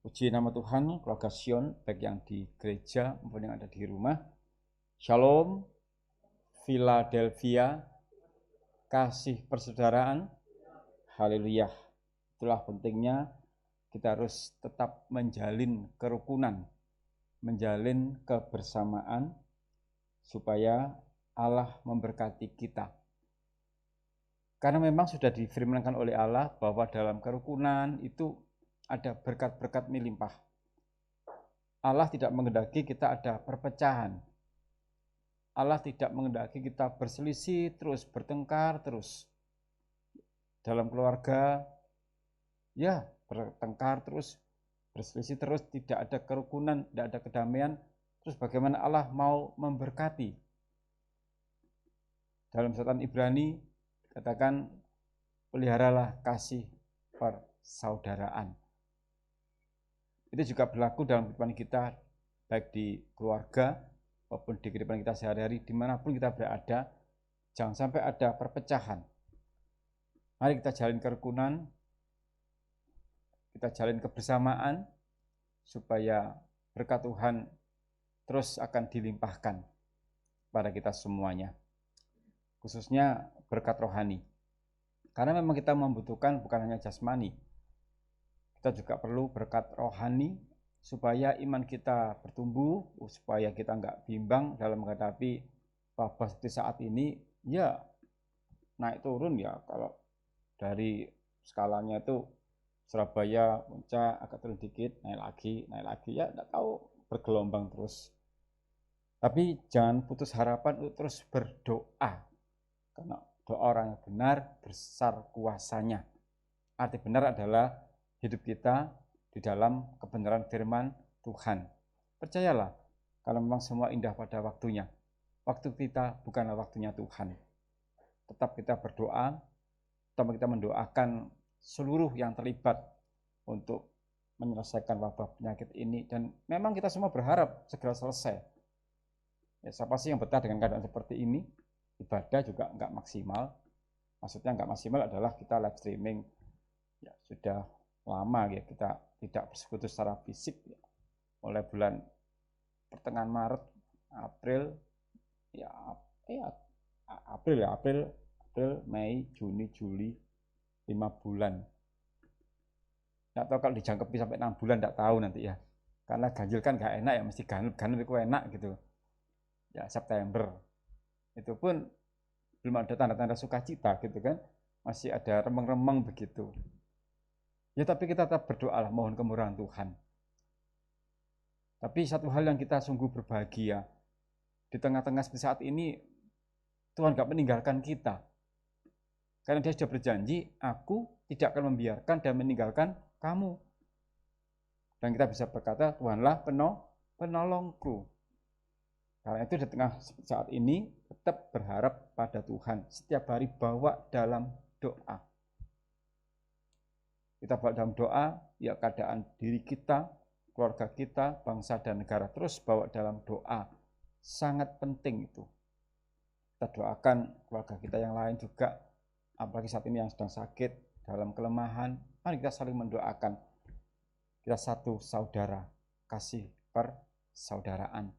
Puji nama Tuhan, keluarga Sion, baik yang di gereja maupun yang ada di rumah. Shalom, Philadelphia, kasih persaudaraan, haleluya. Itulah pentingnya kita harus tetap menjalin kerukunan, menjalin kebersamaan, supaya Allah memberkati kita. Karena memang sudah difirmankan oleh Allah bahwa dalam kerukunan itu ada berkat-berkat melimpah. Allah tidak menghendaki kita ada perpecahan. Allah tidak menghendaki kita berselisih terus, bertengkar terus. Dalam keluarga, ya bertengkar terus, berselisih terus, tidak ada kerukunan, tidak ada kedamaian. Terus bagaimana Allah mau memberkati? Dalam surat Ibrani katakan, peliharalah kasih persaudaraan. Itu juga berlaku dalam kehidupan kita, baik di keluarga maupun di kehidupan kita sehari-hari, dimanapun kita berada. Jangan sampai ada perpecahan. Mari kita jalin kerukunan, kita jalin kebersamaan, supaya berkat Tuhan terus akan dilimpahkan pada kita semuanya, khususnya berkat rohani. Karena memang kita membutuhkan bukan hanya jasmani, kita juga perlu berkat rohani supaya iman kita bertumbuh, supaya kita nggak bimbang dalam menghadapi wabah seperti saat ini. Ya naik turun ya, kalau dari skalanya itu Surabaya puncak agak turun dikit, naik lagi ya nggak tahu, bergelombang terus. Tapi jangan putus harapan untuk terus berdoa, karena doa orang yang benar besar kuasanya. Arti benar adalah hidup kita di dalam kebenaran firman Tuhan. Percayalah, kalau memang semua indah pada waktunya, waktu kita bukanlah waktunya Tuhan. Tetap kita berdoa, tetap kita mendoakan seluruh yang terlibat untuk menyelesaikan wabah penyakit ini. Dan memang kita semua berharap segera selesai. Ya, siapa sih yang betah dengan keadaan seperti ini? Ibadah juga nggak maksimal. Maksudnya nggak maksimal adalah kita live streaming. Ya, sudah lama ya kita tidak bersekutu secara fisik ya. Mulai bulan pertengahan Maret, April, April, Mei, Juni, Juli, 5 bulan. Nggak tahu kalau dijangkepi sampai 6 bulan, nggak tahu nanti ya. Karena ganjil kan nggak enak ya, mesti ganjil itu enak gitu. Ya September, itu pun belum ada tanda-tanda sukacita gitu kan, masih ada remeng-remeng begitu. Ya tapi kita tetap berdoa, mohon kemurahan Tuhan. Tapi satu hal yang kita sungguh berbahagia, di tengah-tengah seperti saat ini, Tuhan gak meninggalkan kita. Karena Dia sudah berjanji, aku tidak akan membiarkan dan meninggalkan kamu. Dan kita bisa berkata, Tuhanlah penolongku. Karena itu di tengah saat ini, tetap berharap pada Tuhan. Setiap hari bawa dalam doa. Kita bawa dalam doa, ya keadaan diri kita, keluarga kita, bangsa dan negara. Terus bawa dalam doa. Sangat penting itu. Kita doakan keluarga kita yang lain juga, apalagi saat ini yang sedang sakit, dalam kelemahan. Mari kita saling mendoakan. Kita satu saudara, kasih persaudaraan.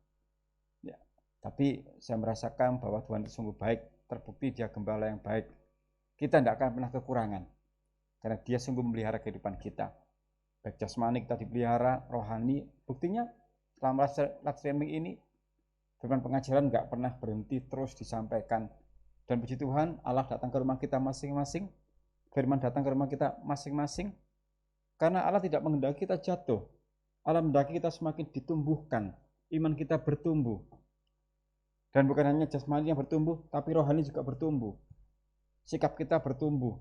Ya, tapi saya merasakan bahwa Tuhan itu sungguh baik, terbukti Dia gembala yang baik. Kita tidak akan pernah kekurangan. Karena Dia sungguh memelihara kehidupan kita. Baik jasmani kita dipelihara, rohani. Buktinya selama live streaming ini, firman pengajaran nggak pernah berhenti, terus disampaikan. Dan puji Tuhan, Allah datang ke rumah kita masing-masing. Firman datang ke rumah kita masing-masing. Karena Allah tidak menghendaki kita jatuh. Allah menghendaki kita semakin ditumbuhkan. Iman kita bertumbuh. Dan bukan hanya jasmani yang bertumbuh, tapi rohani juga bertumbuh. Sikap kita bertumbuh.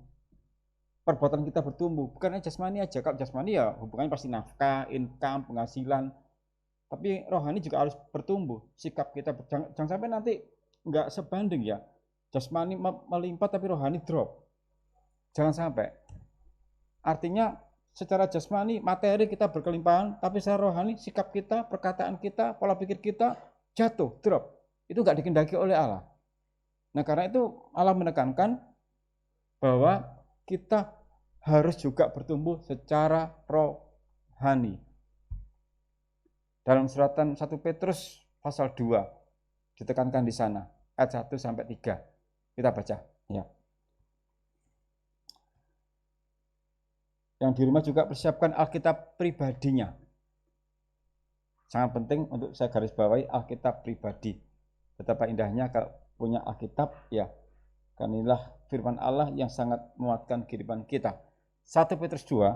Perbuatan kita bertumbuh, bukan hanya jasmani aja. Kalau jasmani ya hubungannya pasti nafkah, income, penghasilan. Tapi rohani juga harus bertumbuh. Sikap kita, jangan sampai nanti nggak sebanding ya. Jasmani melimpah tapi rohani drop. Jangan sampai. Artinya secara jasmani, materi kita berkelimpahan, tapi secara rohani, sikap kita, perkataan kita, pola pikir kita jatuh, drop. Itu nggak dikehendaki oleh Allah. Nah karena itu Allah menekankan bahwa kita harus juga bertumbuh secara rohani. Dalam suratan 1 Petrus pasal 2 ditekankan di sana ayat 1 sampai 3. Kita baca ya. Yang di rumah juga persiapkan Alkitab pribadinya. Sangat penting untuk saya garis bawahi Alkitab pribadi. Betapa indahnya kalau punya Alkitab ya. Karena inilah firman Allah yang sangat menguatkan kehidupan kita. 1 Petrus 2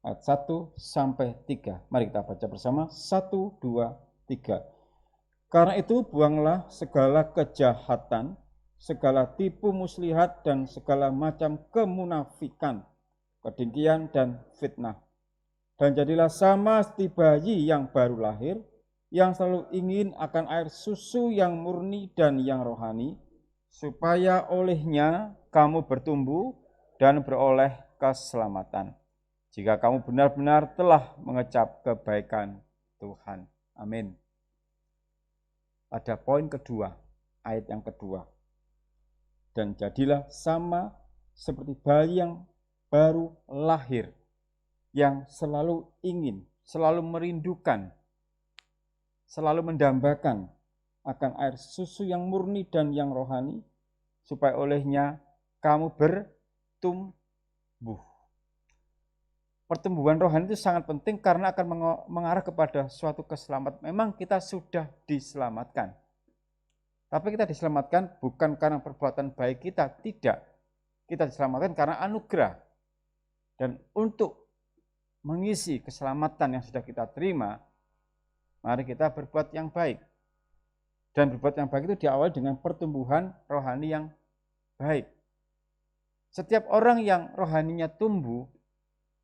ayat 1 sampai 3. Mari kita baca bersama. 1, 2, 3. Karena itu buanglah segala kejahatan, segala tipu muslihat dan segala macam kemunafikan, kedengkian dan fitnah. Dan jadilah sama seperti bayi yang baru lahir, yang selalu ingin akan air susu yang murni dan yang rohani, supaya olehnya kamu bertumbuh dan beroleh keselamatan, jika kamu benar-benar telah mengecap kebaikan Tuhan. Amin. Ada poin kedua, ayat yang kedua. Dan jadilah sama seperti bayi yang baru lahir, yang selalu ingin, selalu merindukan, selalu mendambakan akan air susu yang murni dan yang rohani, supaya olehnya kamu bertumbuh. Pertumbuhan rohani itu sangat penting karena akan mengarah kepada suatu keselamatan. Memang kita sudah diselamatkan. Tapi kita diselamatkan bukan karena perbuatan baik kita, tidak. Kita diselamatkan karena anugerah. Dan untuk mengisi keselamatan yang sudah kita terima, mari kita berbuat yang baik. Dan berbuat yang baik itu diawali dengan pertumbuhan rohani yang baik. Setiap orang yang rohaninya tumbuh,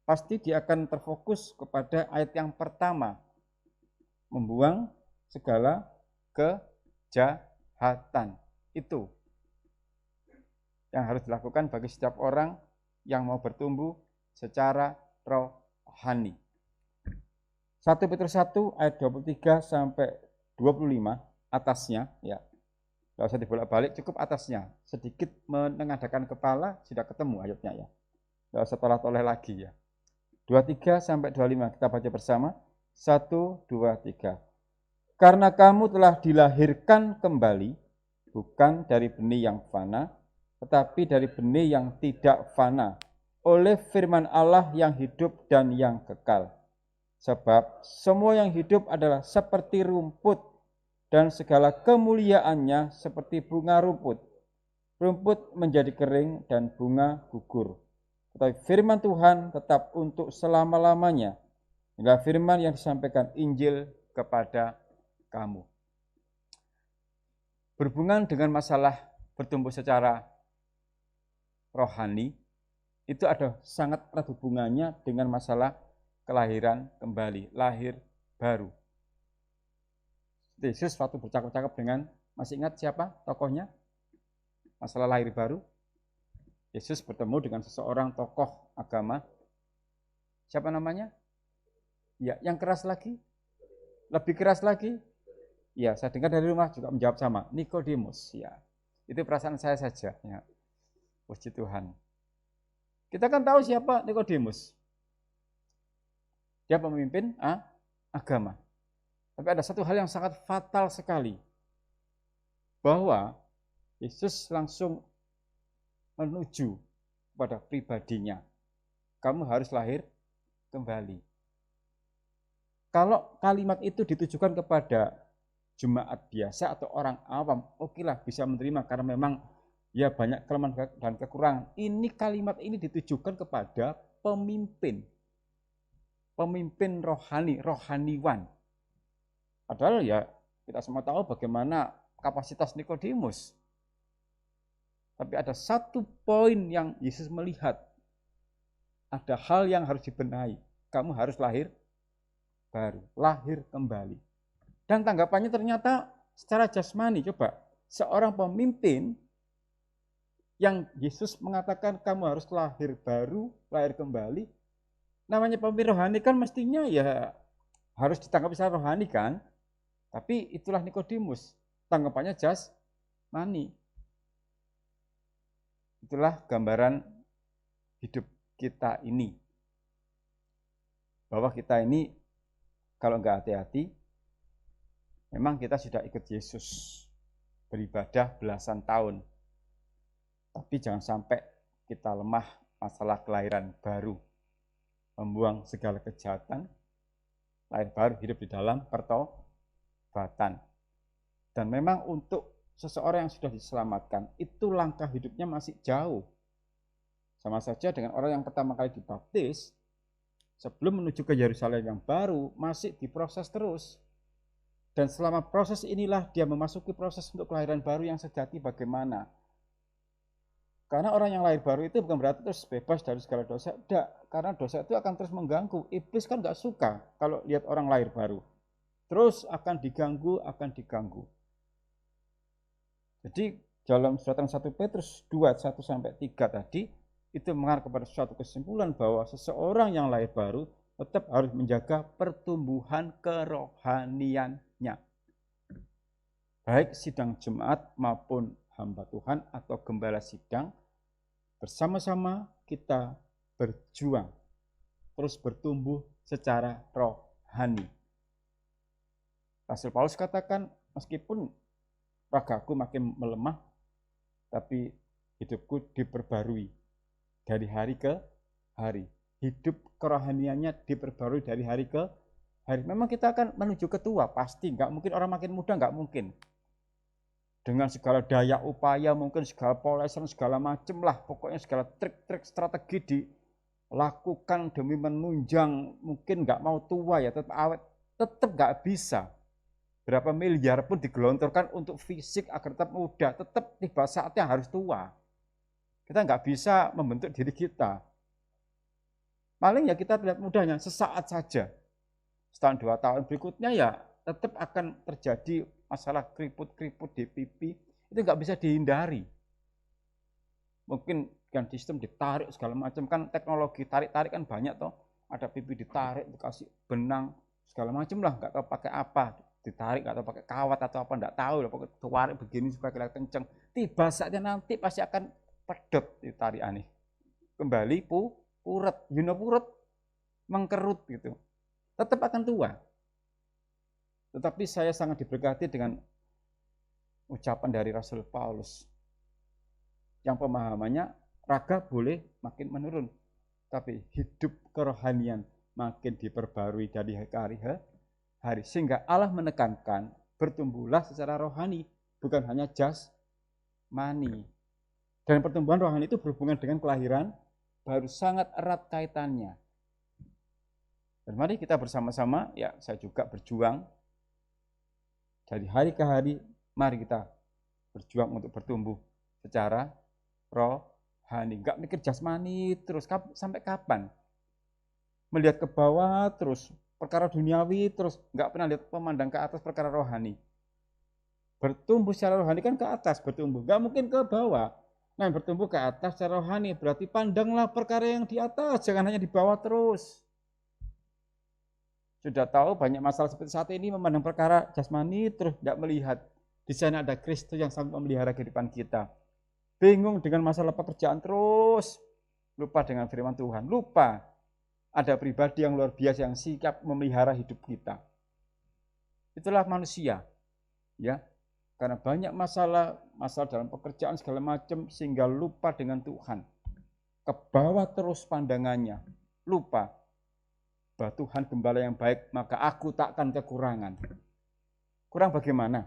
pasti dia akan terfokus kepada ayat yang pertama. Membuang segala kejahatan. Itu yang harus dilakukan bagi setiap orang yang mau bertumbuh secara rohani. 1 Petrus 1 ayat 23 sampai 25 atasnya ya. Tidak usah dibolak-balik, cukup atasnya. Sedikit menengadahkan kepala sudah ketemu ayatnya ya. Tidak usah toleh-toleh lagi ya. 23 sampai 25 kita baca bersama. 1, 2, 3. Karena kamu telah dilahirkan kembali, bukan dari benih yang fana, tetapi dari benih yang tidak fana, oleh firman Allah yang hidup dan yang kekal. Sebab semua yang hidup adalah seperti rumput, dan segala kemuliaannya seperti bunga rumput. Rumput menjadi kering dan bunga gugur. Tetapi firman Tuhan tetap untuk selama-lamanya. Inilah firman yang disampaikan Injil kepada kamu. Berhubungan dengan masalah bertumbuh secara rohani, itu ada sangat erat hubungannya dengan masalah kelahiran kembali, lahir baru. Yesus waktu bercakap-cakap dengan, masih ingat siapa tokohnya? Masalah lahir baru. Yesus bertemu dengan seseorang tokoh agama. Siapa namanya? Ya, yang keras lagi. Lebih keras lagi. Ya, saya dengar dari rumah juga menjawab sama. Nikodemus. Ya, itu perasaan saya saja. Ya. Puji Tuhan. Kita kan tahu siapa Nikodemus. Dia pemimpin agama. Tapi ada satu hal yang sangat fatal sekali. Bahwa Yesus langsung menuju pada pribadinya. Kamu harus lahir kembali. Kalau kalimat itu ditujukan kepada jemaat biasa atau orang awam, okelah bisa menerima karena memang ya banyak kelemahan dan kekurangan. Ini kalimat ini ditujukan kepada pemimpin. Pemimpin rohani, rohaniwan. Padahal ya kita semua tahu bagaimana kapasitas Nikodemus. Tapi ada satu poin yang Yesus melihat. Ada hal yang harus dibenahi. Kamu harus lahir baru, lahir kembali. Dan tanggapannya ternyata secara jasmani. Coba, seorang pemimpin yang Yesus mengatakan kamu harus lahir baru, lahir kembali. Namanya pemimpin rohani kan mestinya ya harus ditanggapi secara rohani kan. Tapi itulah Nikodemus. Tanggapannya jasmani. Itulah gambaran hidup kita ini. Bahwa kita ini kalau enggak hati-hati Memang kita sudah ikut Yesus, beribadah belasan tahun. Tapi jangan sampai kita lemah masalah kelahiran baru. Membuang segala kejahatan, lahir baru, hidup di dalam pertobatan. Dan memang untuk seseorang yang sudah diselamatkan, itu langkah hidupnya masih jauh. Sama saja dengan orang yang pertama kali dibaptis, sebelum menuju ke Yerusalem yang baru, masih diproses terus. Dan selama proses inilah dia memasuki proses untuk kelahiran baru yang sejati bagaimana. Karena orang yang lahir baru itu bukan berarti terus bebas dari segala dosa. Tidak, karena dosa itu akan terus mengganggu. Iblis kan nggak suka kalau lihat orang lahir baru. Terus akan diganggu. Jadi dalam suratan 1 Petrus 2, 1-3 tadi, itu mengarah kepada suatu kesimpulan bahwa seseorang yang lahir baru tetap harus menjaga pertumbuhan kerohaniannya. Baik sidang Jumat maupun hamba Tuhan atau gembala sidang, bersama-sama kita berjuang, terus bertumbuh secara rohani. Rasul Paulus katakan, meskipun ragaku makin melemah, tapi hidupku diperbarui dari hari ke hari. Hidup kerohaniannya diperbarui dari hari ke hari. Memang kita akan menuju ke tua, pasti. Nggak mungkin orang makin muda, nggak mungkin. Dengan segala daya upaya, mungkin segala polesan, segala macam lah. Pokoknya segala trik-trik strategi dilakukan demi menunjang. Mungkin nggak mau tua ya, tetap awet. Tetap nggak bisa. Berapa miliar pun digelontorkan untuk fisik agar tetap muda. Tetap tiba saatnya harus tua. Kita nggak bisa membentuk diri kita. Paling ya kita terlihat mudanya sesaat saja. Setahun 2 tahun berikutnya ya tetap akan terjadi masalah keriput-keriput di pipi. Itu nggak bisa dihindari. Mungkin kan sistem ditarik segala macam, kan teknologi tarik-tarik kan banyak toh. Ada pipi ditarik, dikasih benang segala macam lah, nggak tahu pakai apa. Ditarik nggak tahu pakai kawat atau apa, nggak tahu lah, pokoknya tarik begini supaya kelihatan kenceng. Tiba saatnya nanti pasti akan pedot ditarik aneh. Kembali puret, puret, mengkerut gitu. Tetap akan tua. Tetapi saya sangat diberkati dengan ucapan dari Rasul Paulus. Yang pemahamannya raga boleh makin menurun, tapi hidup kerohanian makin diperbarui dari hari ke hari. Sehingga Allah menekankan bertumbuhlah secara rohani, bukan hanya jasmani. Dan pertumbuhan rohani itu berhubungan dengan kelahiran baru, sangat erat kaitannya. Dan mari kita bersama-sama, ya saya juga berjuang dari hari ke hari, mari kita berjuang untuk bertumbuh secara rohani. Enggak mikir jasmani terus, sampai kapan? Melihat ke bawah terus, perkara duniawi terus, enggak pernah lihat memandang ke atas perkara rohani. Bertumbuh secara rohani kan ke atas bertumbuh, enggak mungkin ke bawah. Nah, bertumbuh ke atas secara rohani berarti pandanglah perkara yang di atas, jangan hanya di bawah terus. Sudah tahu banyak masalah seperti saat ini memandang perkara jasmani terus tidak melihat di sana ada Kristus yang sanggup memelihara kehidupan kita. Bingung dengan masalah pekerjaan terus, lupa dengan firman Tuhan, lupa ada pribadi yang luar biasa yang sikap memelihara hidup kita. Itulah manusia, ya. Karena banyak masalah dalam pekerjaan segala macam sehingga lupa dengan Tuhan. Ke bawah terus pandangannya, lupa bahwa Tuhan gembala yang baik, maka aku takkan kekurangan. Kurang bagaimana?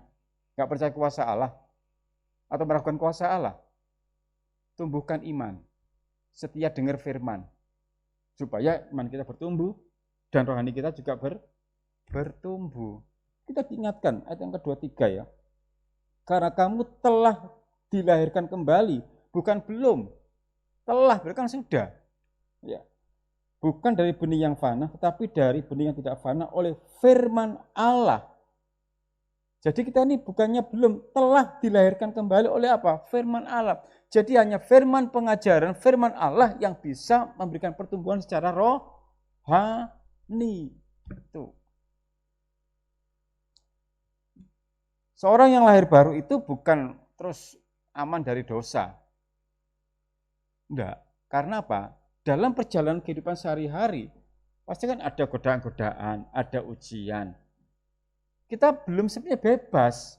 Gak percaya kuasa Allah? Atau meragukan kuasa Allah? Tumbuhkan iman, setia dengar firman, supaya iman kita bertumbuh dan rohani kita juga bertumbuh. Kita diingatkan ayat yang kedua, 3 ya. Karena kamu telah dilahirkan kembali, bukan belum. Telah, berarti kan sudah. Ya. Bukan dari benih yang fana, tetapi dari benih yang tidak fana oleh firman Allah. Jadi kita ini bukannya belum, telah dilahirkan kembali oleh apa? Firman Allah. Jadi hanya firman pengajaran, firman Allah yang bisa memberikan pertumbuhan secara rohani. Itu. Seorang yang lahir baru itu bukan terus aman dari dosa. Enggak. Karena apa? Dalam perjalanan kehidupan sehari-hari, pasti kan ada godaan-godaan, ada ujian. kita belum sebenarnya bebas.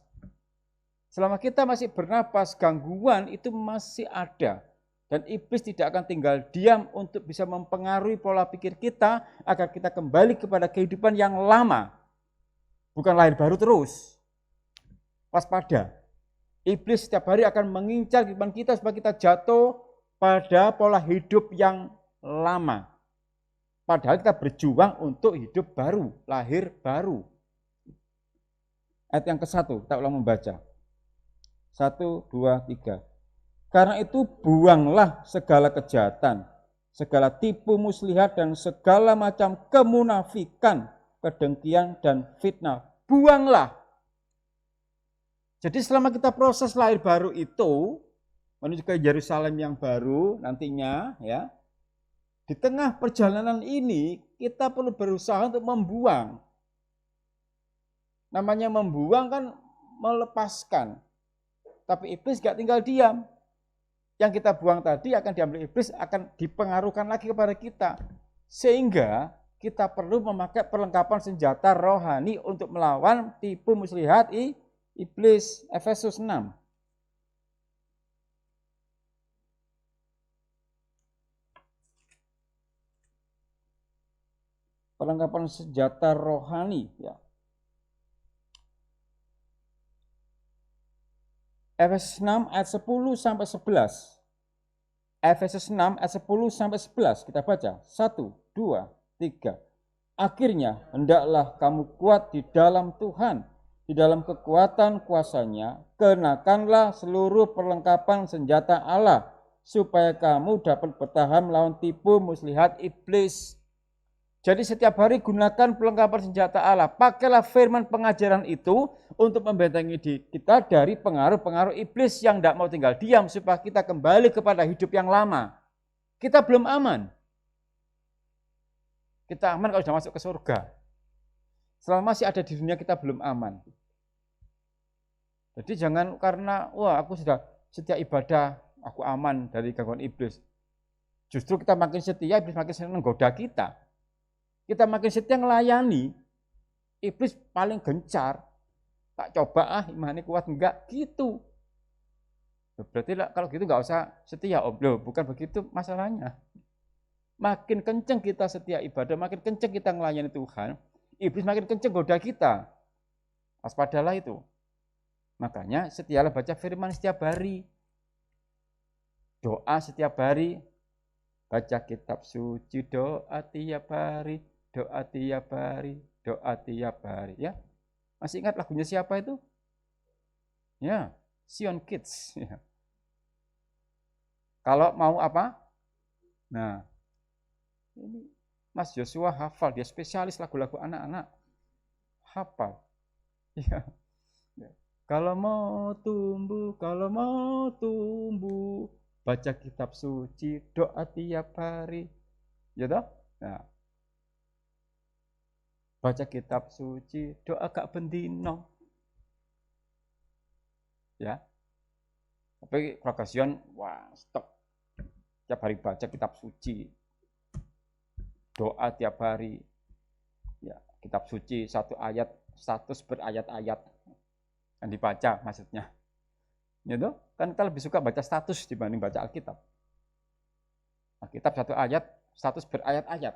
Selama kita masih bernapas, gangguan itu masih ada. Dan iblis tidak akan tinggal diam untuk bisa mempengaruhi pola pikir kita agar kita kembali kepada kehidupan yang lama. Bukan lahir baru terus. Waspada. Iblis setiap hari akan mengincar kehidupan kita supaya kita jatuh pada pola hidup yang lama. Padahal kita berjuang untuk hidup baru, lahir baru. Ayat yang ke-1, kita ulang membaca. 1, 2, 3. Karena itu buanglah segala kejahatan, segala tipu muslihat dan segala macam kemunafikan, kedengkian dan fitnah. Buanglah. Jadi selama kita proses lahir baru itu, menuju ke Yerusalem yang baru nantinya, ya, di tengah perjalanan ini kita perlu berusaha untuk membuang. Namanya membuang kan melepaskan. Tapi iblis gak tinggal diam. Yang kita buang tadi akan diambil iblis, akan dipengaruhkan lagi kepada kita. Sehingga kita perlu memakai perlengkapan senjata rohani untuk melawan tipu muslihat iblis. Efesus 6. Perlengkapan senjata rohani, ya. Efesus 6 ayat 10 sampai 11. Efesus 6 ayat 10 sampai 11 kita baca. 1, 2, 3. Akhirnya hendaklah kamu kuat di dalam Tuhan, di dalam kekuatan kuasanya, kenakanlah seluruh perlengkapan senjata Allah supaya kamu dapat bertahan melawan tipu muslihat iblis. Jadi setiap hari gunakan perlengkapan senjata Allah. Pakailah firman pengajaran itu untuk membentengi kita dari pengaruh-pengaruh iblis yang tidak mau tinggal diam supaya kita kembali kepada hidup yang lama. Kita belum aman. Kita aman kalau sudah masuk ke surga. Selama masih ada di dunia kita belum aman. Jadi jangan karena aku sudah setia ibadah, aku aman dari gangguan iblis. Justru kita makin setia, iblis makin senang menggoda kita. Kita makin setia melayani, iblis paling gencar. Tak coba imannya kuat, enggak gitu. Berarti kalau gitu enggak usah setia. Bukan begitu masalahnya. Makin kenceng kita setia ibadah, makin kenceng kita melayani Tuhan, iblis makin kenceng goda kita. Waspadalah itu. Makanya setialah baca firman setiap hari. Doa setiap hari. Baca kitab suci, doa tiap hari. Doa tiap hari, doa tiap hari, ya. Masih ingat lagunya siapa itu? Ya, Sion Kids. Ya. Kalau mau apa? Nah, ini Mas Joshua hafal, dia spesialis lagu-lagu anak-anak. Hafal. Ya. Kalau mau tumbuh, baca kitab suci, doa tiap hari. Ya toh? Nah, baca kitab suci, doa gak bendino. Ya. Tapi Prakasion, stop. Tiap hari baca kitab suci. Doa tiap hari. Ya, kitab suci 1 ayat, status berayat-ayat. Yang dibaca maksudnya. Gitu? Kan kita lebih suka baca status dibanding baca Alkitab. Alkitab 1 ayat, status berayat-ayat.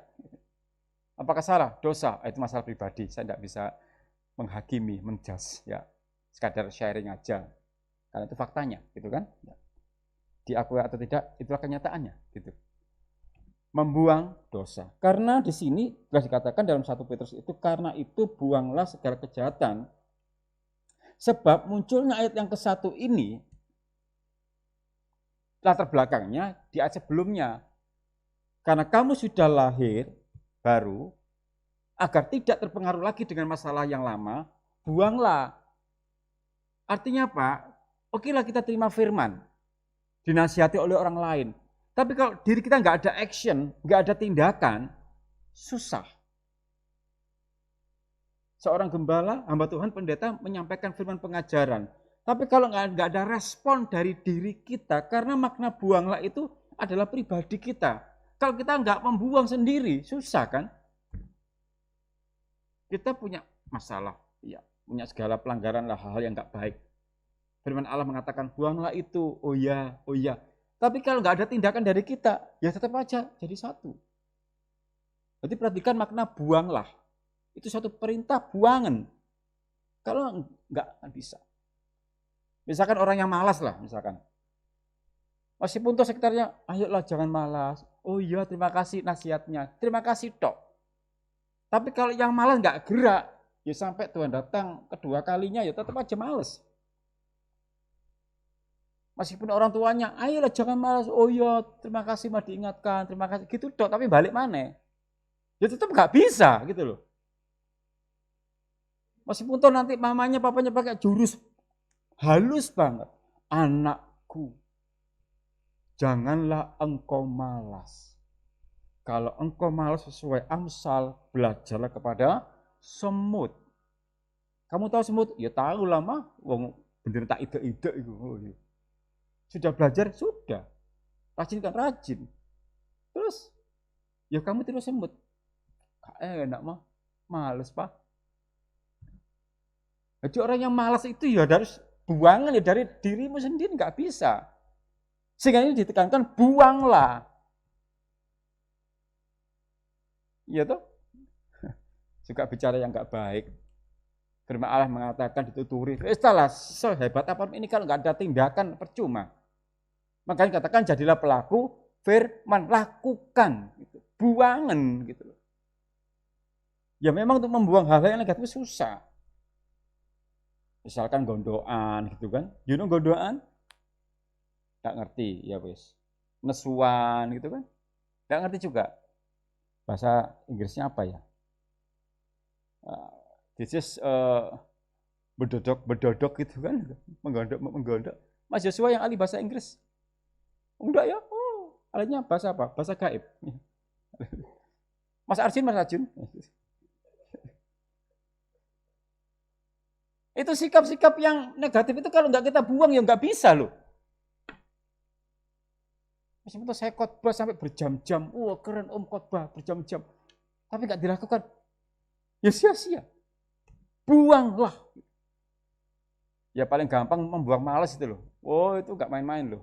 Apakah salah? Dosa. Itu masalah pribadi. Saya tidak bisa menghakimi, menjudge, ya. Sekadar sharing aja. Karena itu faktanya, gitu kan? Diakui atau tidak, itulah kenyataannya, gitu. Membuang dosa. Karena di sini telah dikatakan dalam 1 Petrus itu, karena itu buanglah segala kejahatan. Sebab munculnya ayat yang ke-1 ini, latar belakangnya di ayat sebelumnya. Karena kamu sudah lahir baru, agar tidak terpengaruh lagi dengan masalah yang lama, buanglah. Artinya apa? Okelah kita terima firman, dinasihati oleh orang lain. Tapi kalau diri kita nggak ada action, nggak ada tindakan, susah. Seorang gembala, hamba Tuhan, pendeta menyampaikan firman pengajaran. Tapi kalau nggak ada respon dari diri kita, karena makna buanglah itu adalah pribadi kita. Kalau kita nggak membuang sendiri, susah kan? Kita punya masalah, ya. punya segala pelanggaran lah, hal-hal yang nggak baik. Firman Allah mengatakan buanglah itu, oh ya, oh ya. Tapi kalau nggak ada tindakan dari kita, ya tetap aja jadi satu. Jadi perhatikan makna buanglah. Itu satu perintah buangan. Kalau nggak bisa. Misalkan orang yang malas lah, misalkan. Meskipun tuh sekitarnya, ayolah jangan malas. Oh iya, terima kasih nasihatnya. Terima kasih tok. Tapi kalau yang malas nggak gerak, ya sampai Tuhan datang kedua kalinya, ya tetap aja malas. Meskipun orang tuanya, ayolah jangan malas. Oh iya, terima kasih mah diingatkan, terima kasih. Gitu tok, tapi balik mana? Ya tetap nggak bisa gitu loh. Meskipun tuh nanti mamanya, papanya pakai jurus halus banget. Anakku, janganlah engkau malas. Kalau engkau malas sesuai Amsal, belajarlah kepada semut. Kamu tahu semut? Ya tahu lah mah. Wong bener tak ide-ide itu. Oh, iya. Sudah belajar? Sudah. Rajin kan rajin. Terus, ya kamu tiru semut. Enak mah. Males pak. Jadi orang yang malas itu ya harus buangan ya dari dirimu sendiri, nggak bisa. Sehingga ini ditekankan buanglah. Iya toh? Juga bicara yang nggak baik. Firman Allah mengatakan dituturi. Setelah sehebat apa ini kalau nggak ada tindakan percuma. Makanya katakan jadilah pelaku firman, lakukan, gitu. Buangan gitu. Ya memang untuk membuang hal-hal yang negatif susah. Misalkan gondoan gitu kan. You know gondoan? Nggak ngerti, ya wis. Nesuan gitu kan. Nggak ngerti juga. Bahasa Inggrisnya apa ya? This is bedodok gitu kan. Menggondok. Mas Joshua yang ahli bahasa Inggris. Enggak ya? Oh, ahlinya bahasa apa? Bahasa gaib. Mas Arjun. Itu sikap-sikap yang negatif itu kalau nggak kita buang ya nggak bisa loh. Meskipun saya khotbah sampai berjam-jam, wah keren om khotbah berjam-jam, tapi nggak dilakukan, ya sia-sia. Buanglah. Ya paling gampang membuang malas itu loh. Oh itu nggak main-main loh.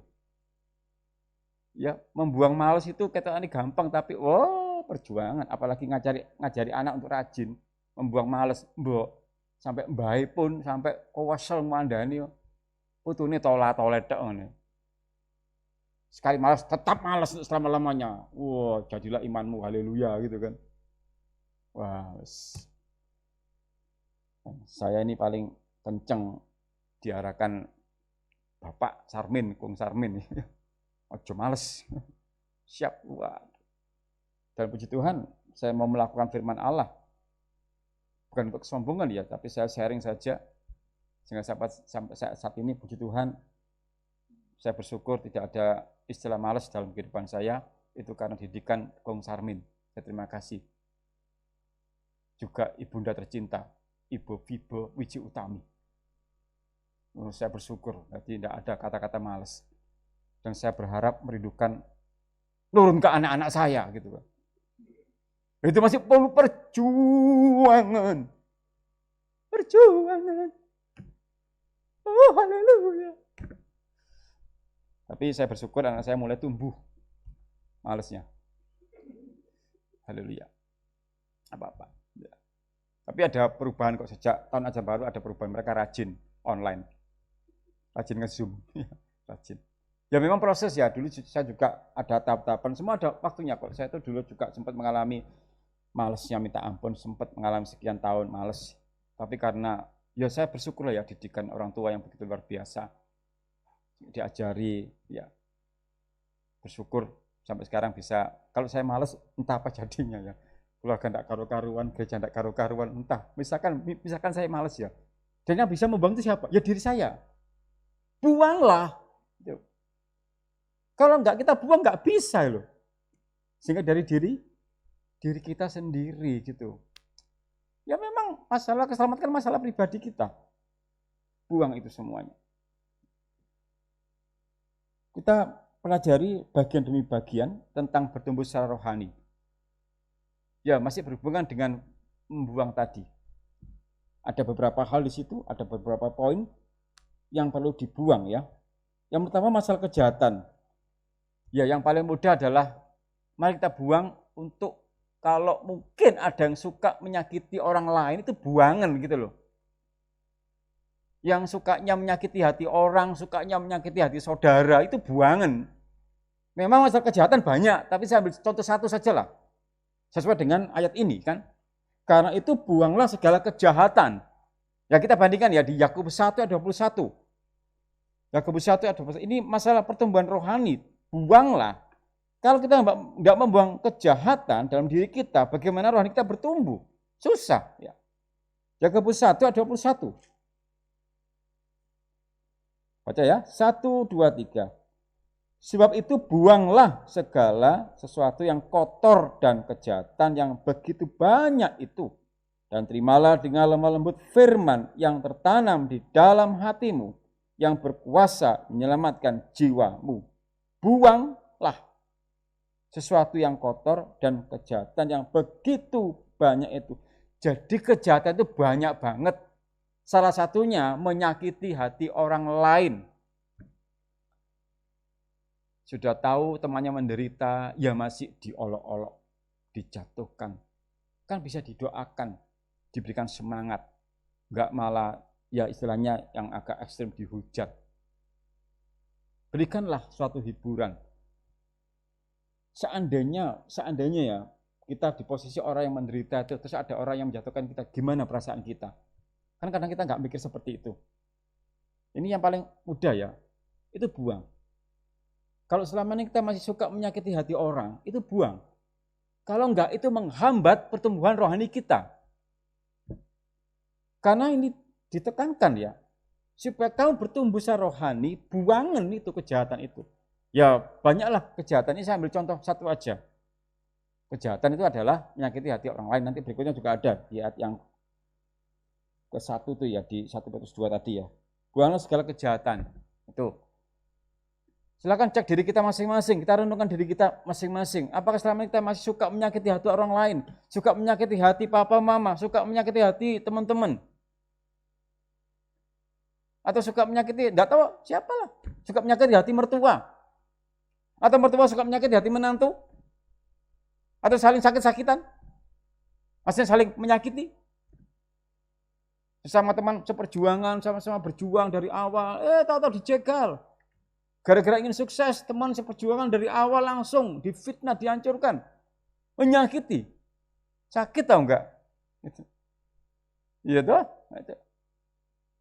Ya membuang malas itu kata ini gampang, tapi perjuangan. Apalagi ngajari anak untuk rajin, membuang malas, sampai mbae pun sampai kowasel mandani, putune tolet tok ngene. Sekali malas, tetap malas selama-lamanya. Wah, jadilah imanmu, haleluya gitu kan. Wah, saya ini paling kenceng diarahkan Bapak Sarmin, Kung Sarmin. Ojo males. Siap. Wah. Dan puji Tuhan, saya mau melakukan firman Allah. Bukan untuk kesombongan ya, tapi saya sharing saja. Sehingga sampai saat ini, puji Tuhan, saya bersyukur tidak ada istilah malas dalam kehidupan saya, itu karena didikan Kong Sarmin. Saya terima kasih. Juga ibunda tercinta, Ibu Vibo Wiji Utami. Saya bersyukur, jadi tidak ada kata-kata malas. Dan saya berharap merindukan turun ke anak-anak saya gitu kan. Itu masih perlu perjuangan. Perjuangan. Oh, haleluya. Tapi saya bersyukur anak saya mulai tumbuh malesnya. Haleluya. Apa-apa. Ya. Tapi ada perubahan kok sejak tahun ajaran baru, ada perubahan, mereka rajin online. Rajin nge-zoom. Rajin. Ya memang proses ya, dulu saya juga ada tahap-tahapan, semua ada waktunya kok. Saya itu dulu juga sempat mengalami malesnya minta ampun, sempat mengalami sekian tahun males. Tapi karena ya saya bersyukur lah ya didikan orang tua yang begitu luar biasa. Diajari, ya bersyukur sampai sekarang bisa. Kalau saya malas entah apa jadinya ya, keluarga tidak karu-karuan, gereja tidak karu-karuan, entah. Misalkan saya malas ya, dan yang bisa membantu siapa? Ya diri saya. Buanglah. Kalau enggak kita buang enggak bisa loh. Sehingga dari diri kita sendiri gitu. Ya memang masalah keselamatan masalah pribadi kita. Buang itu semuanya. Kita pelajari bagian demi bagian tentang bertumbuh secara rohani. Ya, masih berhubungan dengan membuang tadi. Ada beberapa hal di situ, ada beberapa poin yang perlu dibuang ya. Yang pertama masalah kejahatan. Ya, yang paling mudah adalah mari kita buang untuk kalau mungkin ada yang suka menyakiti orang lain itu buangan gitu loh. Yang sukanya menyakiti hati orang, sukanya menyakiti hati saudara itu buangan. Memang masalah kejahatan banyak, tapi saya ambil contoh satu saja lah. Sesuai dengan ayat ini kan. Karena itu buanglah segala kejahatan. Ya kita bandingkan ya di Yakobus 1 ayat 21. Yakobus 1 ayat 21. Ini masalah pertumbuhan rohani. Buanglah. Kalau kita tidak membuang kejahatan dalam diri kita, bagaimana rohani kita bertumbuh? Susah. Ya. Yakobus 1 ayat 21. Baca ya. 1, 2, 3. Sebab itu buanglah segala sesuatu yang kotor dan kejahatan yang begitu banyak itu. Dan terimalah dengan lemah lembut firman yang tertanam di dalam hatimu, yang berkuasa menyelamatkan jiwamu. Buanglah sesuatu yang kotor dan kejahatan yang begitu banyak itu. Jadi kejahatan itu banyak banget. Salah satunya menyakiti hati orang lain. Sudah tahu temannya menderita, ya masih diolok-olok, dijatuhkan. Kan bisa didoakan, diberikan semangat. Enggak malah ya istilahnya yang agak ekstrim dihujat. Berikanlah suatu hiburan. Seandainya ya kita di posisi orang yang menderita itu, terus ada orang yang menjatuhkan kita, gimana perasaan kita? Kan kadang kita nggak mikir seperti itu. Ini yang paling mudah ya, itu buang. Kalau selama ini kita masih suka menyakiti hati orang, itu buang. Kalau enggak, itu menghambat pertumbuhan rohani kita. Karena ini ditekankan ya, supaya kamu bertumbuh secara rohani, buangan itu kejahatan itu. Ya banyaklah kejahatan, ini saya ambil contoh satu aja. Kejahatan itu adalah menyakiti hati orang lain, nanti berikutnya juga ada di ayat yang ke-1 itu ya, di 1 Petrus 2 tadi ya. Buanglah segala kejahatan, itu. Silakan cek diri kita masing-masing, kita renungkan diri kita masing-masing. Apakah selama ini kita masih suka menyakiti hati orang lain, suka menyakiti hati papa mama, suka menyakiti hati teman-teman? Atau suka menyakiti, enggak tahu siapalah, suka menyakiti hati mertua? Atau mertua suka menyakiti hati menantu? Atau saling sakit-sakitan? Maksudnya saling menyakiti? Sesama teman seperjuangan, sama-sama berjuang dari awal, tahu-tahu dijegal. Gara-gara ingin sukses, teman seperjuangan dari awal langsung difitnah, dihancurkan. Menyakiti. Sakit tahu enggak? Iya toh?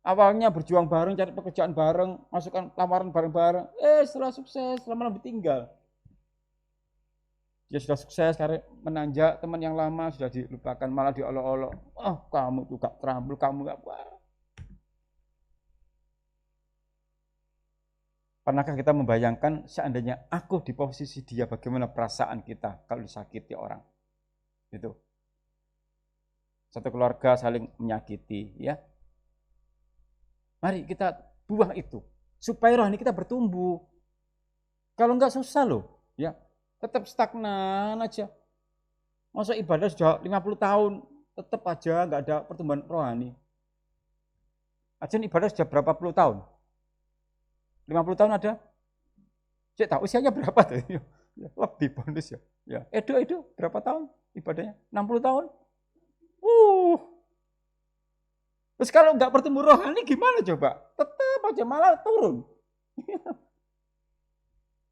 Awalnya berjuang bareng, cari pekerjaan bareng, masukkan lamaran bareng-bareng. Setelah sukses, lama-lama ditinggal. Dia sudah sukses, karena menanjak teman yang lama sudah dilupakan, malah diolok-olok. Kamu tuh gak terampil, kamu gak apa. Pernahkah kita membayangkan seandainya aku di posisi dia, bagaimana perasaan kita kalau disakiti orang? Itu. Satu keluarga saling menyakiti, ya. Mari kita buang itu supaya rohani kita bertumbuh. Kalau enggak susah loh, ya. Tetap stagnan aja. Masa ibadah sudah 50 tahun, tetap aja enggak ada pertumbuhan rohani. Aja ibadah sudah berapa puluh tahun? 50 tahun ada? Saya tahu usianya berapa tuh? Lebih bonus ya. Ya, Edo berapa tahun ibadahnya? 60 tahun? Terus kalau enggak bertumbuh rohani gimana coba? Tetap aja malah turun.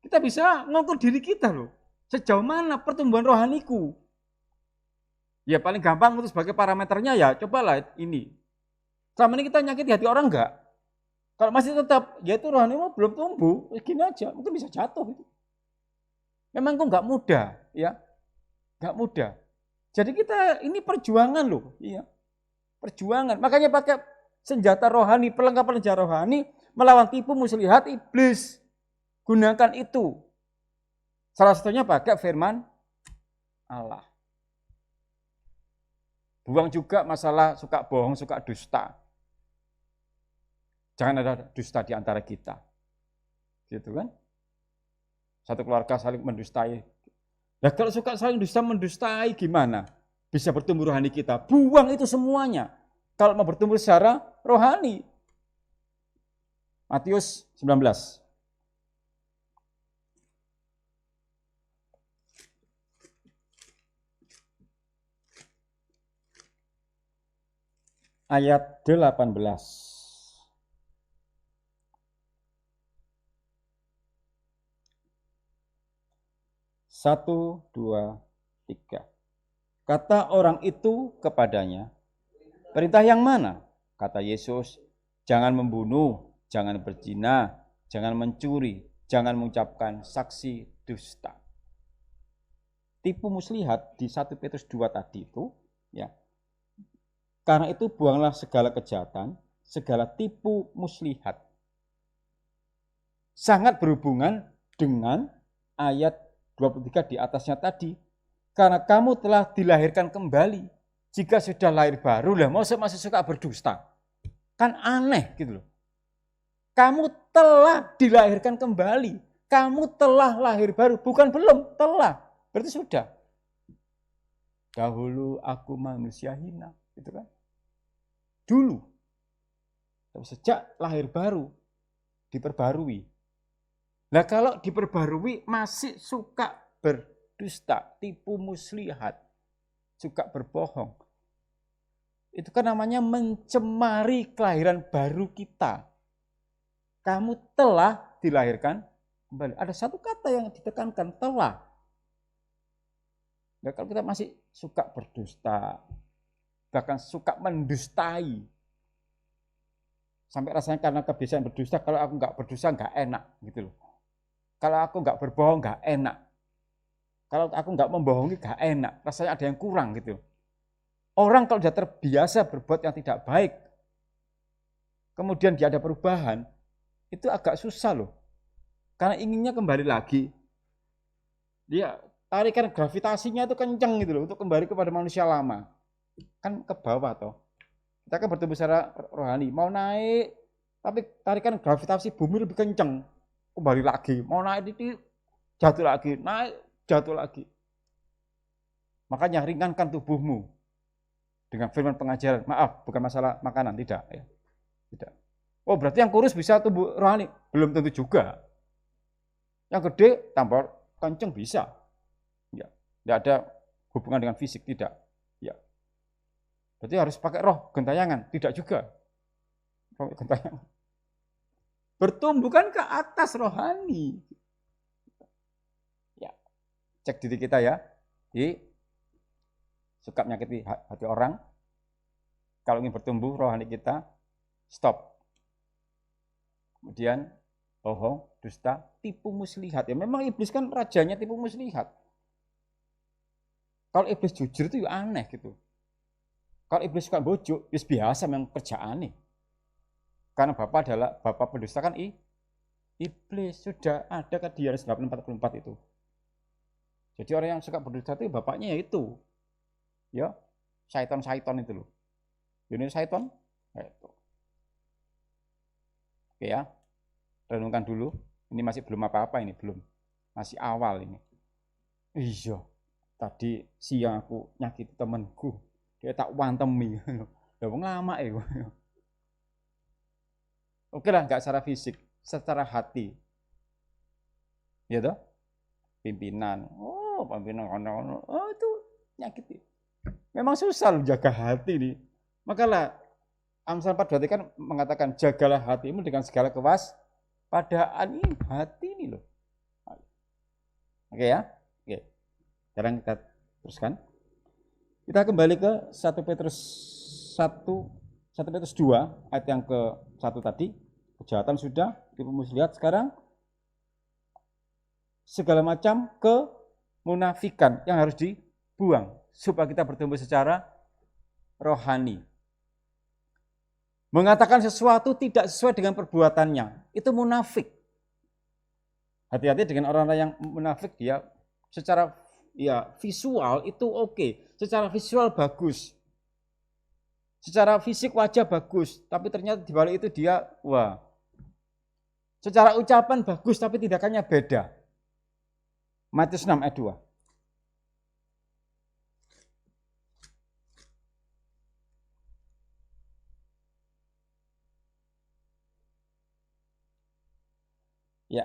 Kita bisa ngukur diri kita loh. Sejauh mana pertumbuhan rohaniku? Ya paling gampang untuk sebagai parameternya ya cobalah ini. Selama ini kita nyakiti hati orang enggak? Kalau masih tetap, ya itu rohanimu belum tumbuh, gini aja, mungkin bisa jatuh. Memang kok nggak mudah, ya, nggak mudah. Jadi kita ini perjuangan loh, iya, perjuangan. Makanya pakai senjata rohani, perlengkapan senjata rohani, melawan tipu muslihat iblis. Gunakan itu. Salah satunya pakai firman Allah. Buang juga masalah suka bohong, suka dusta. Jangan ada dusta di antara kita. Gitu kan? Satu keluarga saling mendustai. Nah kalau suka saling dusta mendustai gimana? Bisa bertumbuh rohani kita. Buang itu semuanya. Kalau mau bertumbuh secara rohani. Matius 19. Ayat 18. 1, 2, 3. Kata orang itu kepadanya, perintah yang mana? Kata Yesus, jangan membunuh, jangan berzina, jangan mencuri, jangan mengucapkan saksi dusta. Tipu muslihat di 1 Petrus 2 tadi itu, ya. Karena itu buanglah segala kejahatan, segala tipu muslihat. Sangat berhubungan dengan ayat 23 di atasnya tadi. Karena kamu telah dilahirkan kembali. Jika sudah lahir baru, lah masih suka berdusta. Kan aneh gitu loh. Kamu telah dilahirkan kembali. Kamu telah lahir baru. Bukan belum, telah. Berarti sudah. Dahulu aku manusia hina. Gitu kan. Dulu. Tapi sejak lahir baru, diperbarui. Nah kalau diperbarui masih suka berdusta, tipu muslihat, suka berbohong. Itu kan namanya mencemari kelahiran baru kita. Kamu telah dilahirkan kembali. Ada satu kata yang ditekankan, telah. Nah kalau kita masih suka berdusta, bahkan suka mendustai, sampai rasanya karena kebiasaan berdusta, kalau aku nggak berdusta nggak enak gitu loh. Kalau aku nggak berbohong nggak enak. Kalau aku nggak membohongi nggak enak. Rasanya ada yang kurang gitu. Orang kalau sudah terbiasa berbuat yang tidak baik, kemudian dia ada perubahan, itu agak susah loh. Karena inginnya kembali lagi. Dia tarikan gravitasinya itu kenceng gitu loh untuk kembali kepada manusia lama. Kan ke bawah toh. Kita kan bertumbuh secara rohani, mau naik, tapi tarikan gravitasi bumi lebih kenceng. Kembali lagi, mau naik titik, jatuh lagi, naik, jatuh lagi. Makanya ringankan tubuhmu dengan firman pengajaran. Maaf, bukan masalah makanan, tidak. Ya. Tidak. Oh berarti yang kurus bisa tumbuh rohani? Belum tentu juga. Yang gede tambah kenceng bisa. Ya. Tidak ada hubungan dengan fisik, tidak. Ya. Berarti harus pakai roh gentayangan? Tidak juga. Roh gentayangan. Bertumbuh kan ke atas rohani. Ya, cek diri kita ya. Suka menyakiti hati orang. Kalau ingin bertumbuh rohani kita, stop. Kemudian bohong, dusta, tipu muslihat. Ya memang iblis kan rajanya tipu muslihat. Kalau iblis jujur itu ya aneh gitu. Kalau iblis suka bojo, ya biasa memang kerjaan nih. Karena Bapak adalah Bapak pendusta kan iblis. Sudah ada kan di Yohanes 8:44 itu. Jadi orang yang suka berdusta itu bapaknya ya itu. Ya, syaiton itu loh. Ini syaiton? Ya itu. Oke ya. Renungkan dulu. Ini masih belum apa-apa ini, belum. Masih awal ini. Iya. Tadi siang aku nyakiti temanku. Dia tak wantemi. Lah wong lama ya. Oke lah, nggak secara fisik, secara hati. Ya toh? Pimpinan. Oh, pimpinan ono. Oh, itu nyakiti. Memang susah loh jaga hati nih. Makalah Amsal 4:2 kan mengatakan jagalah hatimu dengan segala kewaspadaan. Ini hati ini loh. Oke ya? Oke. Sekarang kita teruskan. Kita kembali ke 1 Petrus 2 ayat yang ke-1 tadi. Kejahatan sudah, tipu muslihat. Sekarang segala macam kemunafikan yang harus dibuang supaya kita bertumbuh secara rohani. Mengatakan sesuatu tidak sesuai dengan perbuatannya, itu munafik. Hati-hati dengan orang-orang yang munafik, dia secara ya visual itu oke, secara visual bagus. Secara fisik wajah bagus, tapi ternyata di balik itu dia wah. Secara ucapan bagus tapi tindakannya beda. Matius 6 ayat 2. Ya,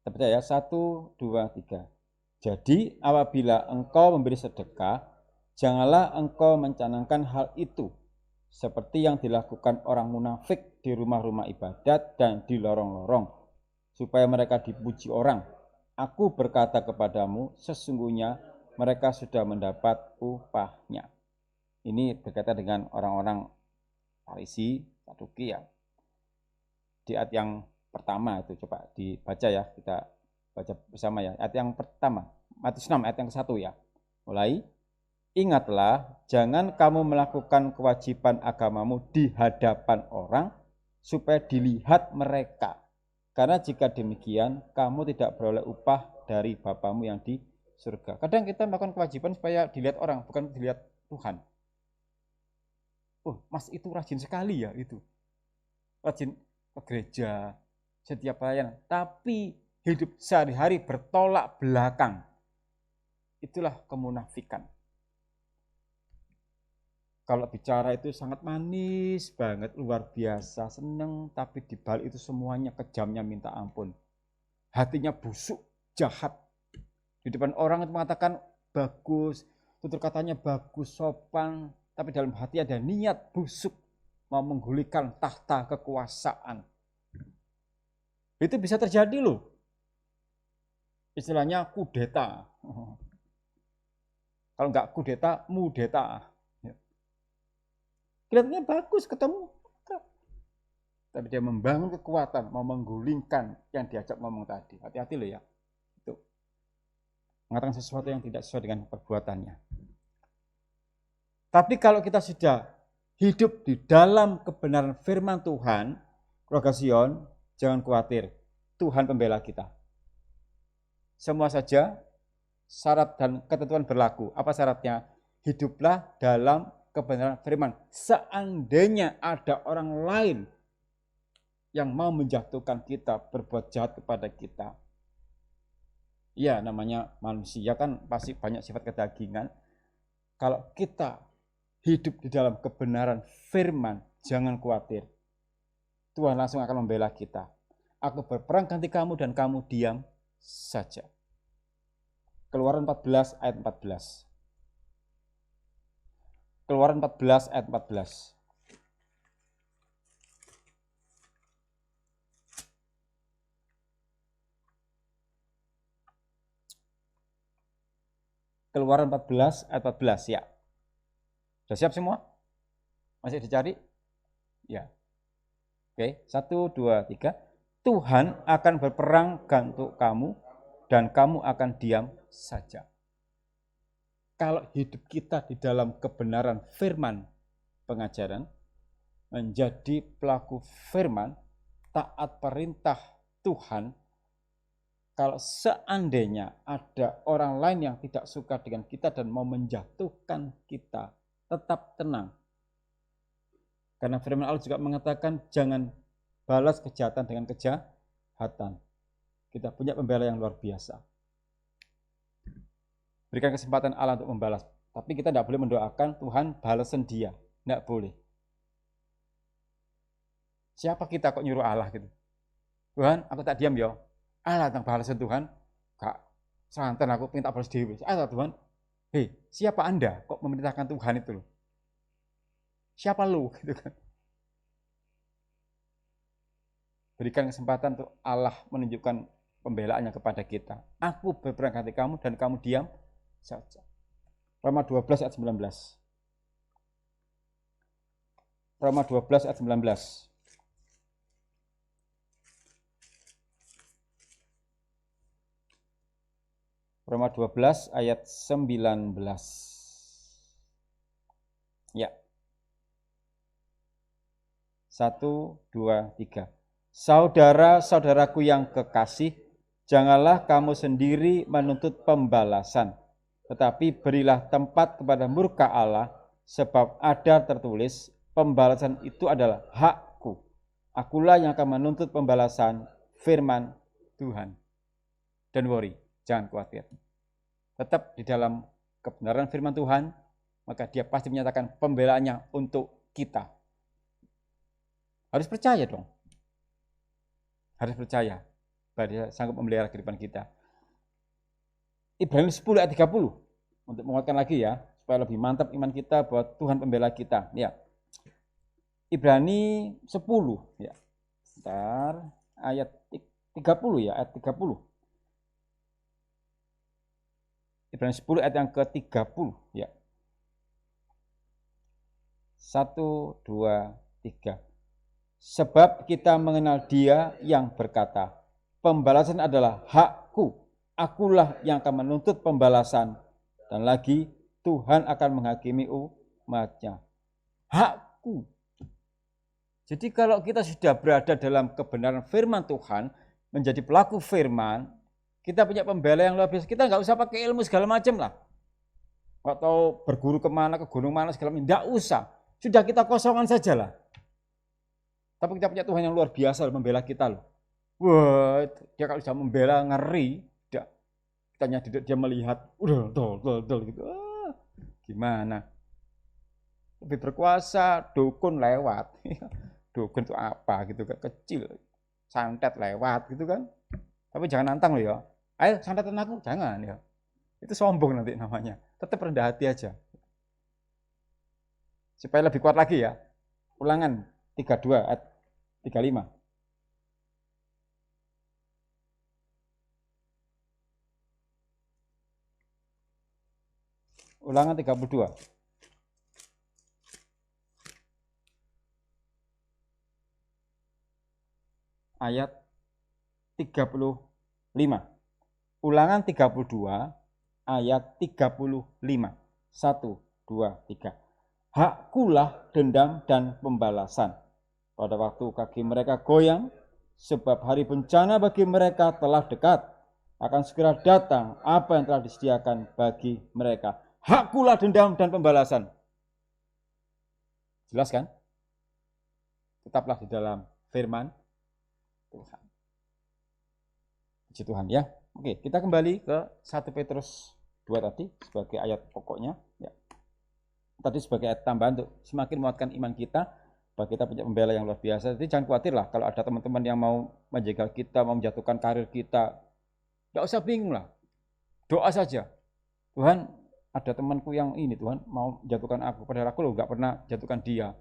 percaya 1, 2, 3. Jadi apabila engkau memberi sedekah, janganlah engkau mencanangkan hal itu seperti yang dilakukan orang munafik di rumah-rumah ibadat dan di lorong-lorong, supaya mereka dipuji orang. Aku berkata kepadamu, sesungguhnya mereka sudah mendapat upahnya. Ini berkaitan dengan orang-orang Farisi, Saduki ya. Di ayat yang pertama itu coba dibaca ya, kita baca bersama ya. Ayat yang pertama, Matius 6 ayat yang ke-1 ya. Mulai, ingatlah jangan kamu melakukan kewajiban agamamu di hadapan orang supaya dilihat mereka. Karena jika demikian, kamu tidak beroleh upah dari Bapamu yang di surga. Kadang kita melakukan kewajiban supaya dilihat orang, bukan dilihat Tuhan. Oh, Mas itu rajin sekali ya itu. Rajin ke gereja, setiap pelayanan, tapi hidup sehari-hari bertolak belakang. Itulah kemunafikan. Kalau bicara itu sangat manis banget, luar biasa, seneng, tapi di balik itu semuanya kejamnya minta ampun. Hatinya busuk, jahat. Di depan orang itu mengatakan bagus, tutur katanya bagus, sopan, tapi dalam hati ada niat busuk, mau menggulingkan tahta kekuasaan. Itu bisa terjadi loh. Istilahnya kudeta. Kalau enggak kudeta, mudeta. Kelihatannya bagus ketemu. Tapi dia membangun kekuatan, mau menggulingkan yang diajak ngomong tadi. Hati-hati loh ya. Itu mengatakan sesuatu yang tidak sesuai dengan perbuatannya. Tapi kalau kita sudah hidup di dalam kebenaran firman Tuhan, keluarga Sion, jangan khawatir. Tuhan pembela kita. Semua saja syarat dan ketentuan berlaku. Apa syaratnya? Hiduplah dalam kebenaran firman. Seandainya ada orang lain yang mau menjatuhkan kita, berbuat jahat kepada kita. Ya, namanya manusia kan pasti banyak sifat kedagingan. Kalau kita hidup di dalam kebenaran firman, jangan khawatir. Tuhan langsung akan membela kita. Aku berperang ganti kamu dan kamu diam saja. Keluaran 14 ayat 14. Keluaran 14 ayat 14. Keluaran 14 ayat 14 ya. Sudah siap semua? Masih dicari? Ya. Oke, 1, 2, 3. Tuhan akan berperang untuk kamu dan kamu akan diam saja. Kalau hidup kita di dalam kebenaran firman pengajaran, menjadi pelaku firman, taat perintah Tuhan, kalau seandainya ada orang lain yang tidak suka dengan kita dan mau menjatuhkan kita, tetap tenang. Karena firman Allah juga mengatakan jangan balas kejahatan dengan kejahatan. Kita punya pembela yang luar biasa. Berikan kesempatan Allah untuk membalas. Tapi kita tidak boleh mendoakan Tuhan balasan dia. Tidak boleh. Siapa kita kok nyuruh Allah gitu? Tuhan, aku tak diam ya. Allah tentang balasan Tuhan. Kak, santan aku minta balas dewi. Allah Tuhan. Hei, siapa Anda kok memerintahkan Tuhan itu loh? Siapa lu? Gitu kan. Berikan kesempatan untuk Allah menunjukkan pembelaannya kepada kita. Aku berperang ganti kamu dan kamu diam saja. Roma 12 ayat 19. Roma 12 ayat 19. Roma 12 ayat 19. Ya. 1, 2, 3. Saudara-saudaraku yang kekasih, janganlah kamu sendiri menuntut pembalasan, tetapi berilah tempat kepada murka Allah, sebab ada tertulis, pembalasan itu adalah hakku. Akulah yang akan menuntut pembalasan, firman Tuhan. Don't worry, jangan khawatir. Tetap di dalam kebenaran firman Tuhan, maka dia pasti menyatakan pembelaannya untuk kita. Harus percaya dong. Harus percaya. Dia sanggup memelihara kehidupan kita. Ibrani 10 ayat 30 untuk menguatkan lagi ya, supaya lebih mantap iman kita bahwa Tuhan pembela kita. Ya. Ibrani 10 ya. Bentar, ayat 30 ya, ayat 30. Ibrani 10 ayat yang ke-30 ya. 1 2 3. Sebab kita mengenal Dia yang berkata, pembalasan adalah hakku, akulah yang akan menuntut pembalasan, dan lagi Tuhan akan menghakimi umat-Nya. Hakku. Jadi kalau kita sudah berada dalam kebenaran firman Tuhan, menjadi pelaku firman, kita punya pembela yang luar biasa, kita nggak usah pakai ilmu segala macam lah. Atau berguru kemana, ke gunung mana segala macam, nggak usah. Sudah kita kosongan saja lah. Tapi kita punya Tuhan yang luar biasa membela kita loh. Wah, dia kalau sudah membela ngeri. Dia melihat, udah dol gitu. Gimana? Lebih berkuasa, dukun lewat. Dukun itu apa gitu kan, kecil. Santet lewat gitu kan. Tapi jangan nantang loh ya. Ayo santetan aku, jangan ya. Itu sombong nanti namanya. Tetap rendah hati aja. Supaya lebih kuat lagi ya. Ulangan 32 ayat 35. Ulangan 32. Ayat 35. Ulangan 32 ayat 35. 1, 2, 3. Hakkulah dendam dan pembalasan. Pada waktu kaki mereka goyang, sebab hari bencana bagi mereka telah dekat. Akan segera datang apa yang telah disediakan bagi mereka. Hakkulah dendam dan pembalasan. Jelas kan? Tetaplah di dalam firman Tuhan. Puji Tuhan ya. Oke, kita kembali ke 1 Petrus 2 tadi sebagai ayat pokoknya. Ya. Tadi sebagai ayat tambahan untuk semakin menguatkan iman kita bahwa kita punya pembela yang luar biasa. Jadi jangan khawatir lah kalau ada teman-teman yang mau menjegal kita, mau menjatuhkan karir kita. Tidak usah bingung lah. Doa saja. Tuhan, ada temanku yang ini Tuhan mau jatuhkan aku. Padahal aku loh gak pernah jatuhkan dia.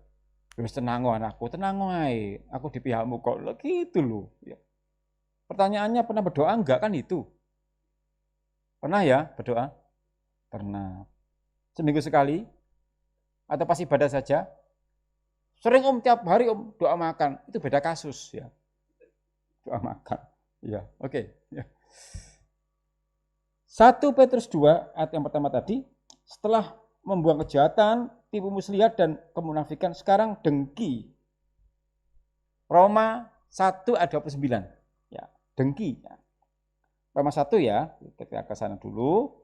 Terus tenang anakku, tenang wae. Aku di pihakmu kok. Gitu loh. Ya. Pertanyaannya pernah berdoa enggak kan itu? Pernah ya berdoa? Pernah. Seminggu sekali? Atau pas ibadah saja? Sering tiap hari doa makan. Itu beda kasus ya. Doa makan. Ya, oke. Ya. 1 Petrus 2 ayat yang pertama tadi, setelah membuang kejahatan, tipu muslihat dan kemunafikan, sekarang dengki. Roma 1 ayat 29. Ya, dengki. Roma 1 ya, kita ke sana dulu.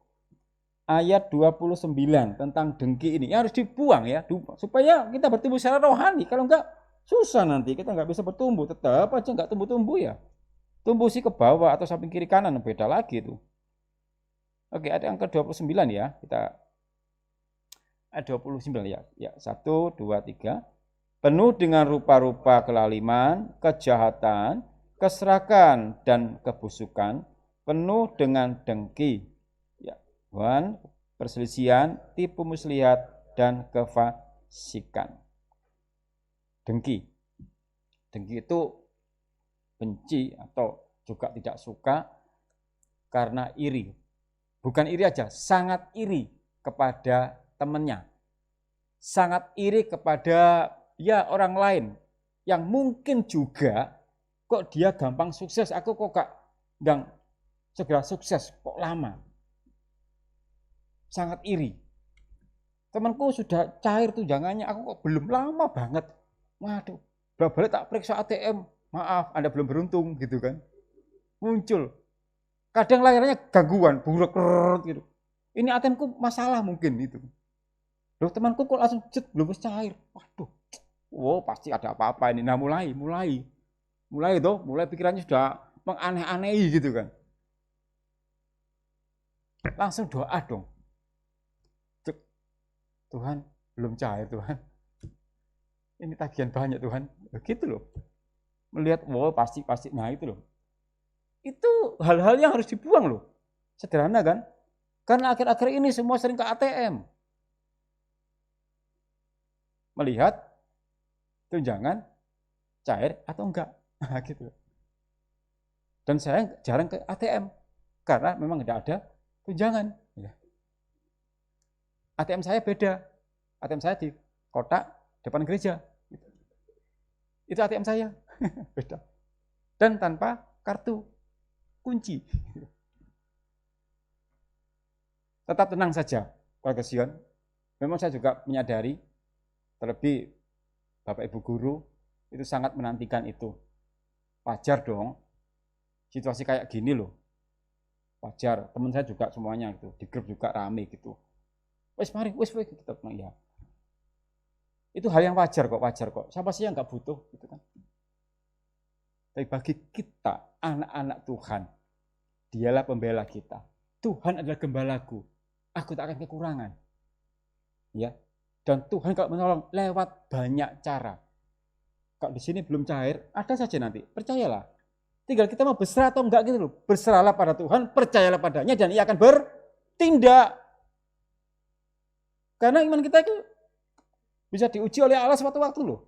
Ayat 29 tentang dengki ini. Ya, harus dibuang ya, supaya kita bertumbuh secara rohani. Kalau enggak, susah nanti. Kita enggak bisa bertumbuh. Tetap aja enggak tumbuh-tumbuh ya. Tumbuh sih ke bawah atau samping kiri kanan, beda lagi itu. Oke, ada yang ke-29 ya. Kita ayat 29 ya. Ya, 1, 2, 3. Penuh dengan rupa-rupa kelaliman, kejahatan, keserakan, dan kebusukan, penuh dengan dengki, ya, Tuhan, perselisihan, tipu muslihat, dan kefasikan. Dengki. Dengki itu benci atau juga tidak suka karena iri. Bukan iri aja, sangat iri kepada temannya. Sangat iri kepada ya orang lain yang mungkin juga kok dia gampang sukses, aku kok gak segera sukses, kok lama. Sangat iri. Temanku sudah cair tunjangannya, aku kok belum, lama banget. Waduh, balik tak periksa ATM, maaf Anda belum beruntung gitu kan. Muncul. Kadang layarnya gangguan, buruk gitu. Ini ATM-ku masalah mungkin itu. Loh, temanku kok langsung belum cair. Waduh. Wow, pasti ada apa-apa ini. Nah, mulai pikirannya sudah menganeh-anehi gitu kan. Langsung doa dong. Tuhan, belum cair Tuhan. Ini tagihan banyak Tuhan. Begitu loh. Melihat, wow, pasti. Nah, itu loh. Itu hal-hal yang harus dibuang loh. Sederhana kan? Karena akhir-akhir ini semua sering ke ATM. Melihat tunjangan cair atau enggak. Gitu. Dan saya jarang ke ATM. Karena memang tidak ada tunjangan. ATM saya beda. ATM saya di kotak depan gereja. Itu ATM saya. Beda. Dan tanpa kartu kunci. Tetap tenang saja, keluarga Sion. Memang saya juga menyadari, terlebih Bapak Ibu Guru, itu sangat menantikan itu. Wajar dong, situasi kayak gini loh. Wajar, teman saya juga semuanya gitu, di grup juga rame gitu. Wes mari, wes tetap ya. Itu hal yang wajar kok. Siapa sih yang nggak butuh gitu kan? Tapi bagi kita, anak-anak Tuhan, dialah pembela kita. Tuhan adalah gembalaku. Aku tak akan kekurangan. Ya. Dan Tuhan kalau menolong lewat banyak cara. Kalau di sini belum cair, ada saja nanti. Percayalah. Tinggal kita mau berserah atau enggak gitu loh. Berserahlah pada Tuhan, percayalah padanya dan ia akan bertindak. Karena iman kita itu bisa diuji oleh Allah suatu waktu loh.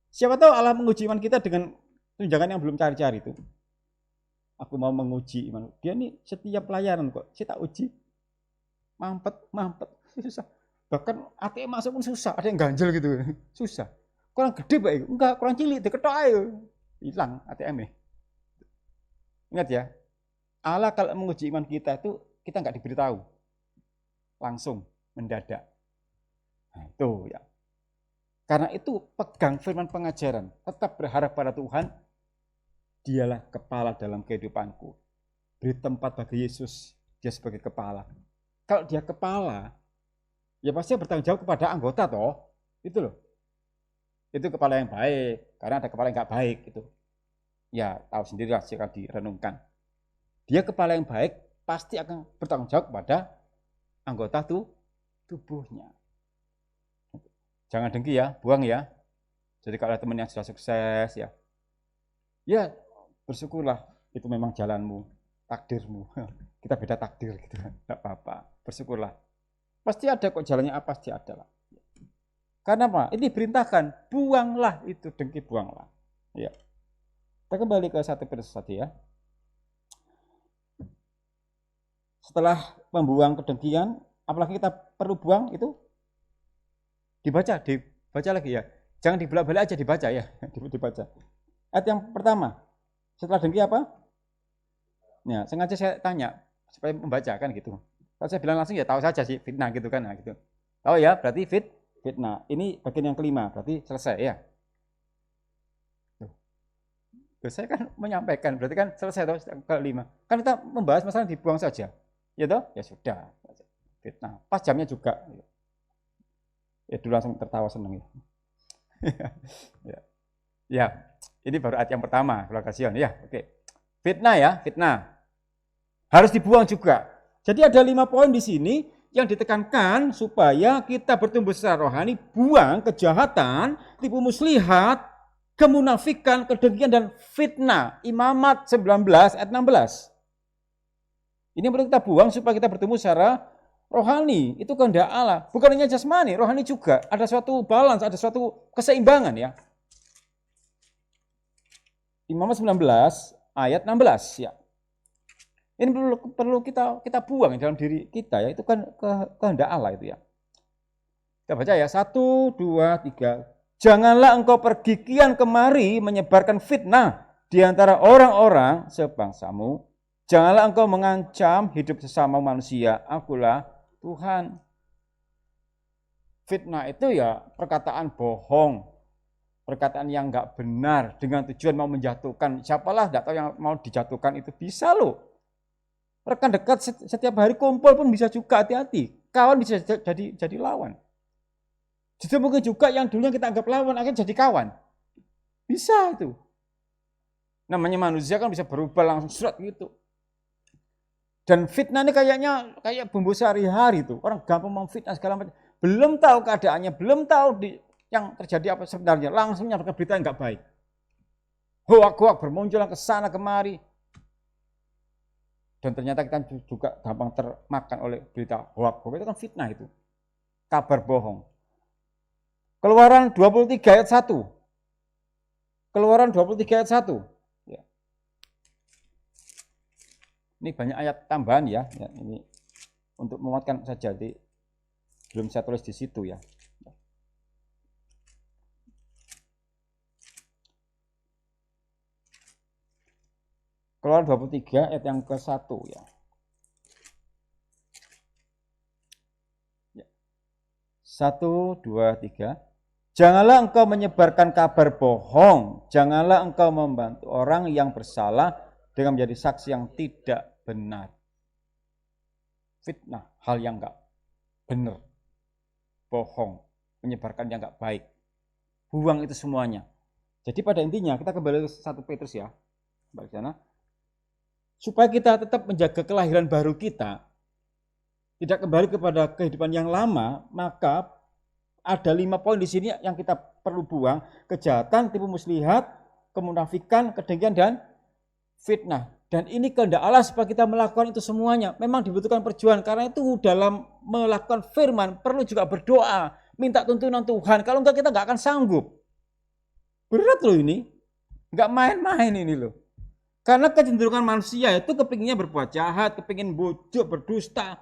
Siapa tahu Allah menguji iman kita dengan tunjangan yang belum cari-cari itu. Aku mau menguji iman. Dia nih setiap pelayanan kok, saya tak uji. Mampet, susah. Bahkan ATM masuk pun susah, ada yang ganjel gitu. Susah. Kurang gede Pak, enggak, kurang cilik, diketok ayo. Hilang ATM-nya. Ingat ya, Allah kalau menguji iman kita itu, kita enggak diberitahu. Langsung, mendadak. Nah itu ya. Karena itu pegang firman pengajaran, tetap berharap pada Tuhan, dialah kepala dalam kehidupanku. Beri tempat bagi Yesus, dia sebagai kepala. Kalau dia kepala, ya pasti bertanggung jawab kepada anggota toh. Itu loh. Itu kepala yang baik, karena ada kepala yang enggak baik gitu. Ya, tahu sendiri lah jika direnungkan. Dia kepala yang baik pasti akan bertanggung jawab kepada anggota tubuhnya. Jangan dengki ya, buang ya. Jadi kalau ada teman yang sudah sukses ya bersyukurlah, itu memang jalanmu, takdirmu. Kita beda takdir gitu, enggak apa-apa. Bersyukurlah. Pasti ada kok jalannya apa, pasti ada lah. Karena apa? Ini diperintahkan, buanglah itu dengki, buanglah. Ya. Kita kembali ke 1 Petrus 1 ya. Setelah membuang kedengkian, apalagi kita perlu buang itu dibaca lagi ya. Jangan dibelak-balik aja, dibaca ya, dibaca. Ayat yang pertama, setelah dengki apa? Ya, sengaja saya tanya supaya membacakan gitu. Kalau saya bilang langsung ya tahu saja sih, fitnah gitu kan, nah, gitu. Tahu ya, berarti fitnah. Ini bagian yang kelima, berarti selesai ya. Saya kan menyampaikan, berarti kan selesai tahu kelima. Kan kita membahas masalah dibuang saja, ya toh? Ya sudah, fitnah. Pas jamnya juga. Ya dulu langsung tertawa seneng ya. Ya, ini baru ayat yang pertama, keluarga Sion ya. Oke. Fitnah ya, fitnah. Harus dibuang juga. Jadi ada 5 poin di sini yang ditekankan supaya kita bertumbuh secara rohani, buang kejahatan, tipu muslihat, kemunafikan, kedengkian dan fitnah. Imamat 19 ayat 16. Ini perlu kita buang supaya kita bertumbuh secara rohani. Itu kehendak Allah. Bukan hanya jasmani, rohani juga. Ada suatu balance, ada suatu keseimbangan ya. Imamat 19 ayat 16 ya. Ini perlu kita buang dalam diri kita ya. Itu kan kehendak Allah itu ya. Kita baca ya. 1, 2, 3. Janganlah engkau pergi kian kemari menyebarkan fitnah di antara orang-orang sebangsamu. Janganlah engkau mengancam hidup sesama manusia. Akulah Tuhan. Fitnah itu ya perkataan bohong, perkataan yang enggak benar dengan tujuan mau menjatuhkan. Siapalah enggak tahu yang mau dijatuhkan itu bisa loh. Rekan dekat setiap hari kumpul pun bisa juga, hati-hati. Kawan bisa jadi lawan. Justru mungkin juga yang dulunya kita anggap lawan akhirnya jadi kawan. Bisa itu. Namanya manusia kan bisa berubah langsung surat gitu. Dan fitnah ini kayak bumbu sehari-hari tuh. Orang gampang memfitnah segala macam. Belum tahu keadaannya, belum tahu yang terjadi apa sebenarnya. Langsung nyampaikan berita yang enggak baik. hoak-hoak bermunculan ke sana kemari. Dan ternyata kita juga gampang termakan oleh berita hoak. Itu kan fitnah itu. Kabar bohong. Keluaran 23 ayat 1. Keluaran 23 ayat 1. Ya. Ini banyak ayat tambahan ya. Ini untuk menguatkan saja. Jadi belum saya tulis di situ ya. Keluaran 23 ayat yang ke-1 ya. 1, 2, 3. Janganlah engkau menyebarkan kabar bohong. Janganlah engkau membantu orang yang bersalah dengan menjadi saksi yang tidak benar. Fitnah, hal yang enggak benar. Bohong, menyebarkan yang enggak baik. Buang itu semuanya. Jadi pada intinya kita kembali ke 1 Petrus ya. Balik sana. Supaya kita tetap menjaga kelahiran baru kita, tidak kembali kepada kehidupan yang lama, maka ada 5 poin di sini yang kita perlu buang: kejahatan, tipu muslihat, kemunafikan, kedengkian, dan fitnah. Dan ini kehendak Allah supaya kita melakukan itu semuanya. Memang dibutuhkan perjuangan, karena itu dalam melakukan firman perlu juga berdoa, minta tuntunan Tuhan. Kalau enggak kita enggak akan sanggup. Berat loh ini, enggak main-main ini loh. Karena kecenderungan manusia itu kepinginnya berbuat jahat, kepingin bujuk, berdusta.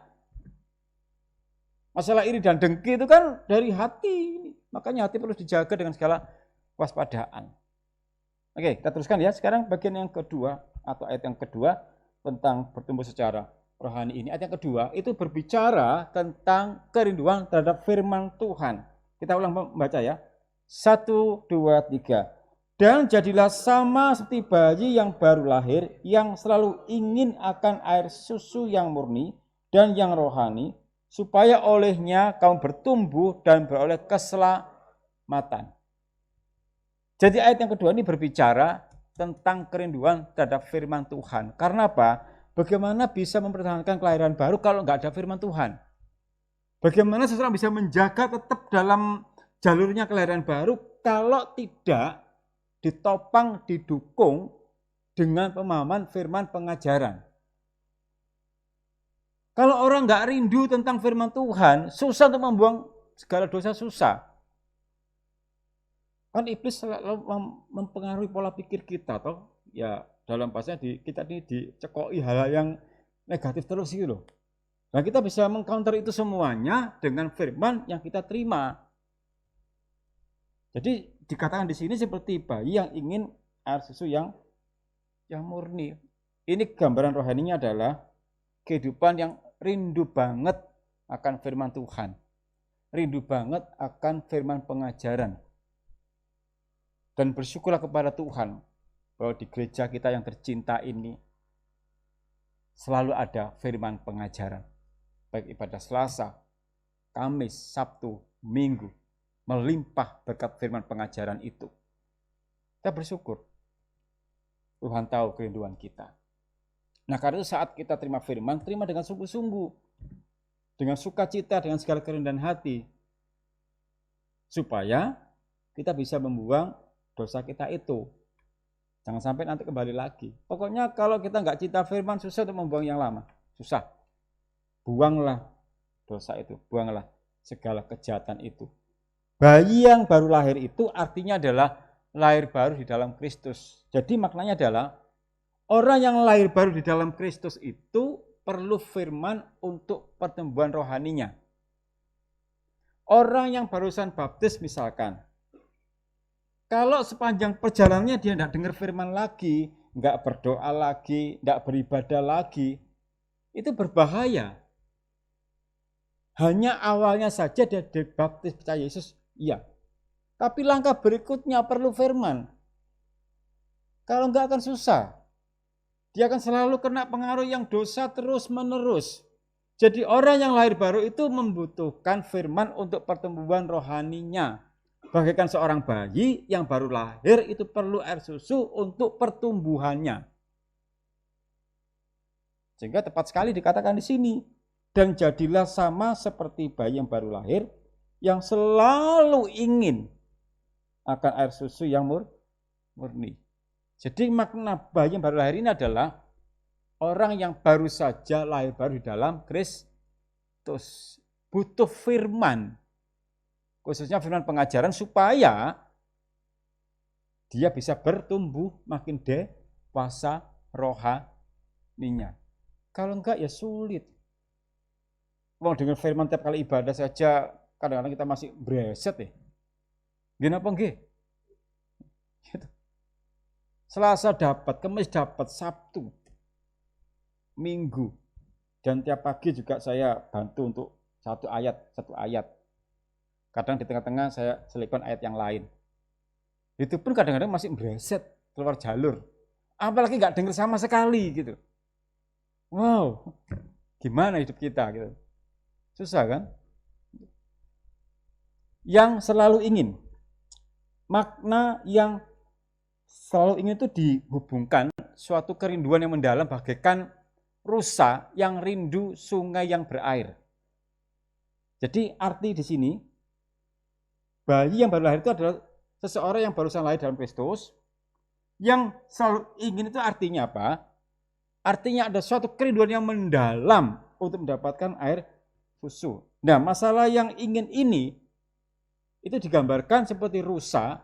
Masalah iri dan dengki itu kan dari hati. Makanya hati perlu dijaga dengan segala waspadaan. Oke, kita teruskan ya. Sekarang bagian yang kedua atau ayat yang kedua tentang bertumbuh secara rohani ini. Ayat yang kedua itu berbicara tentang kerinduan terhadap firman Tuhan. Kita ulang membaca ya. 1, 2, 3. Dan jadilah sama seperti bayi yang baru lahir, yang selalu ingin akan air susu yang murni dan yang rohani, supaya olehnya kamu bertumbuh dan beroleh keselamatan. Jadi ayat yang kedua ini berbicara tentang kerinduan terhadap firman Tuhan. Karena apa? Bagaimana bisa mempertahankan kelahiran baru kalau nggak ada firman Tuhan? Bagaimana seseorang bisa menjaga tetap dalam jalurnya kelahiran baru kalau tidak ditopang, didukung dengan pemahaman firman pengajaran. Kalau orang nggak rindu tentang firman Tuhan, susah untuk membuang segala dosa, susah. Kan iblis selalu mempengaruhi pola pikir kita, toh ya dalam bahasanya kita ini dicekoi hal yang negatif terus gitu loh. Nah kita bisa mengcounter itu semuanya dengan firman yang kita terima. Jadi dikatakan di sini seperti bayi yang ingin air susu yang murni. Ini gambaran rohaninya adalah kehidupan yang rindu banget akan firman Tuhan. Rindu banget akan firman pengajaran. Dan bersyukurlah kepada Tuhan bahwa di gereja kita yang tercinta ini selalu ada firman pengajaran. Baik ibadah Selasa, Kamis, Sabtu, Minggu. Melimpah berkat firman pengajaran itu. Kita bersyukur. Tuhan tahu kerinduan kita. Nah karena itu saat kita terima firman, terima dengan sungguh-sungguh. Dengan sukacita, dengan segala kerendahan hati. Supaya kita bisa membuang dosa kita itu. Jangan sampai nanti kembali lagi. Pokoknya kalau kita nggak cinta firman, susah untuk membuang yang lama. Susah. Buanglah dosa itu. Buanglah segala kejahatan itu. Bayi yang baru lahir itu artinya adalah lahir baru di dalam Kristus. Jadi maknanya adalah orang yang lahir baru di dalam Kristus itu perlu firman untuk pertumbuhan rohaninya. Orang yang barusan baptis misalkan, kalau sepanjang perjalanannya dia tidak dengar firman lagi, nggak berdoa lagi, nggak beribadah lagi, itu berbahaya. Hanya awalnya saja dia dibaptis percaya Yesus, iya. Tapi langkah berikutnya perlu firman. Kalau enggak akan susah. Dia akan selalu kena pengaruh yang dosa terus menerus. Jadi orang yang lahir baru itu membutuhkan firman untuk pertumbuhan rohaninya. Bagaikan seorang bayi yang baru lahir itu perlu air susu untuk pertumbuhannya. Sehingga tepat sekali dikatakan di sini. Dan jadilah sama seperti bayi yang baru lahir yang selalu ingin akan air susu yang murni. Jadi makna bayi yang baru lahir ini adalah orang yang baru saja lahir baru di dalam Kristus. Butuh firman, khususnya firman pengajaran supaya dia bisa bertumbuh makin dewasa rohaninya. Kalau enggak ya sulit. Wong dengan firman tiap kali ibadah saja kadang-kadang kita masih breset ya. Gimana nggih? Gitu. Selasa dapat, Kamis dapat, Sabtu, Minggu. Dan tiap pagi juga saya bantu untuk satu ayat. Kadang di tengah-tengah saya selipkan ayat yang lain. Itu pun kadang-kadang masih breset, keluar jalur. Apalagi nggak dengar sama sekali gitu. Wow, gimana hidup kita gitu. Susah kan? Yang selalu ingin. Makna yang selalu ingin itu dihubungkan suatu kerinduan yang mendalam bagaikan rusa yang rindu sungai yang berair. Jadi arti di sini, bayi yang baru lahir itu adalah seseorang yang baru saja lahir dalam Kristus, yang selalu ingin itu artinya apa? Artinya ada suatu kerinduan yang mendalam untuk mendapatkan air susu. Nah, masalah yang ingin ini itu digambarkan seperti rusa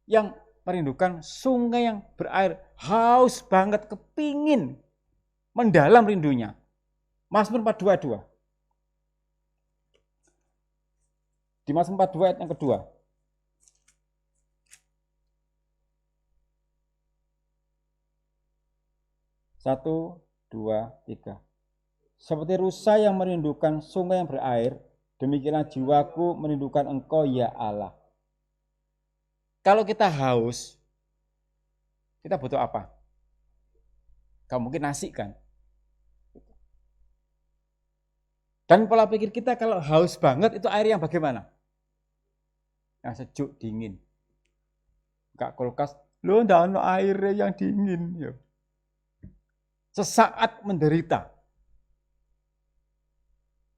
yang merindukan sungai yang berair, haus banget, kepingin, mendalam rindunya. Mazmur 42. Di Mazmur 42 ayat yang kedua. Satu, dua, tiga. Seperti rusa yang merindukan sungai yang berair, demikianlah jiwaku merindukan Engkau ya Allah. Kalau kita haus, kita butuh apa? Kamu mungkin nasi kan? Dan pola pikir kita kalau haus banget itu air yang bagaimana? Yang sejuk, dingin. Enggak kulkas, lo enggak ada air yang dingin. Ya. Sesaat menderita.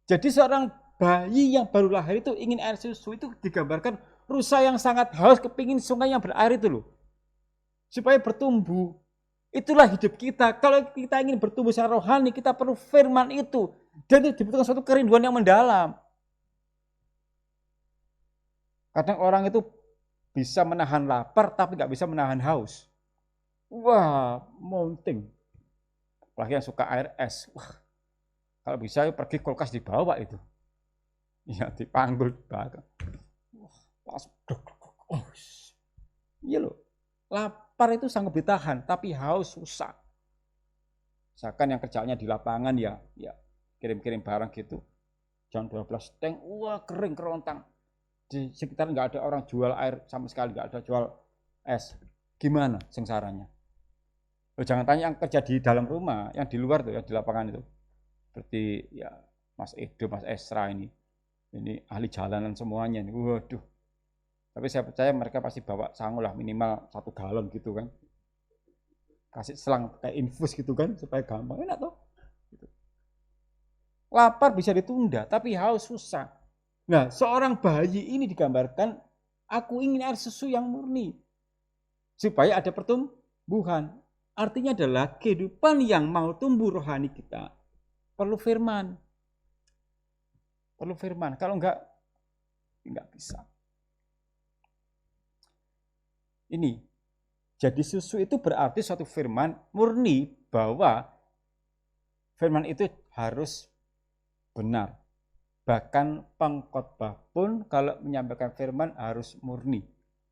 Jadi seorang bayi yang baru lahir itu ingin air susu itu digambarkan rusa yang sangat haus kepingin sungai yang berair itu loh. Supaya bertumbuh. Itulah hidup kita. Kalau kita ingin bertumbuh secara rohani, kita perlu firman itu. Dan itu dibutuhkan suatu kerinduan yang mendalam. Kadang orang itu bisa menahan lapar tapi nggak bisa menahan haus. Wah, mounting. Apalagi yang suka air es. Wah, kalau bisa pergi kulkas dibawa itu. Ya, dipanggul di belakang. Iya loh, lapar itu sanggup ditahan, tapi haus susah. Misalkan yang kerjanya di lapangan ya kirim-kirim barang gitu, jam 12 tank, wah kering kerontang. Di sekitar nggak ada orang jual air sama sekali, nggak ada jual es. Gimana sengsaranya? Jangan tanya yang kerja di dalam rumah, yang di luar tuh ya di lapangan itu. Seperti ya Mas Edo, Mas Esra ini ahli jalanan semuanya nih. Waduh. Tapi saya percaya mereka pasti bawa sangu lah minimal 1 galon gitu kan. Kasih selang kayak infus gitu kan supaya gampang, enak toh. Gitu. Lapar bisa ditunda, tapi haus susah. Nah, seorang bayi ini digambarkan, aku ingin air susu yang murni supaya ada pertumbuhan. Artinya adalah kehidupan yang mau tumbuh rohani kita perlu firman. Perlu firman. Kalau enggak bisa. Ini. Jadi susu itu berarti suatu firman murni bahwa firman itu harus benar. Bahkan pengkhotbah pun kalau menyampaikan firman harus murni,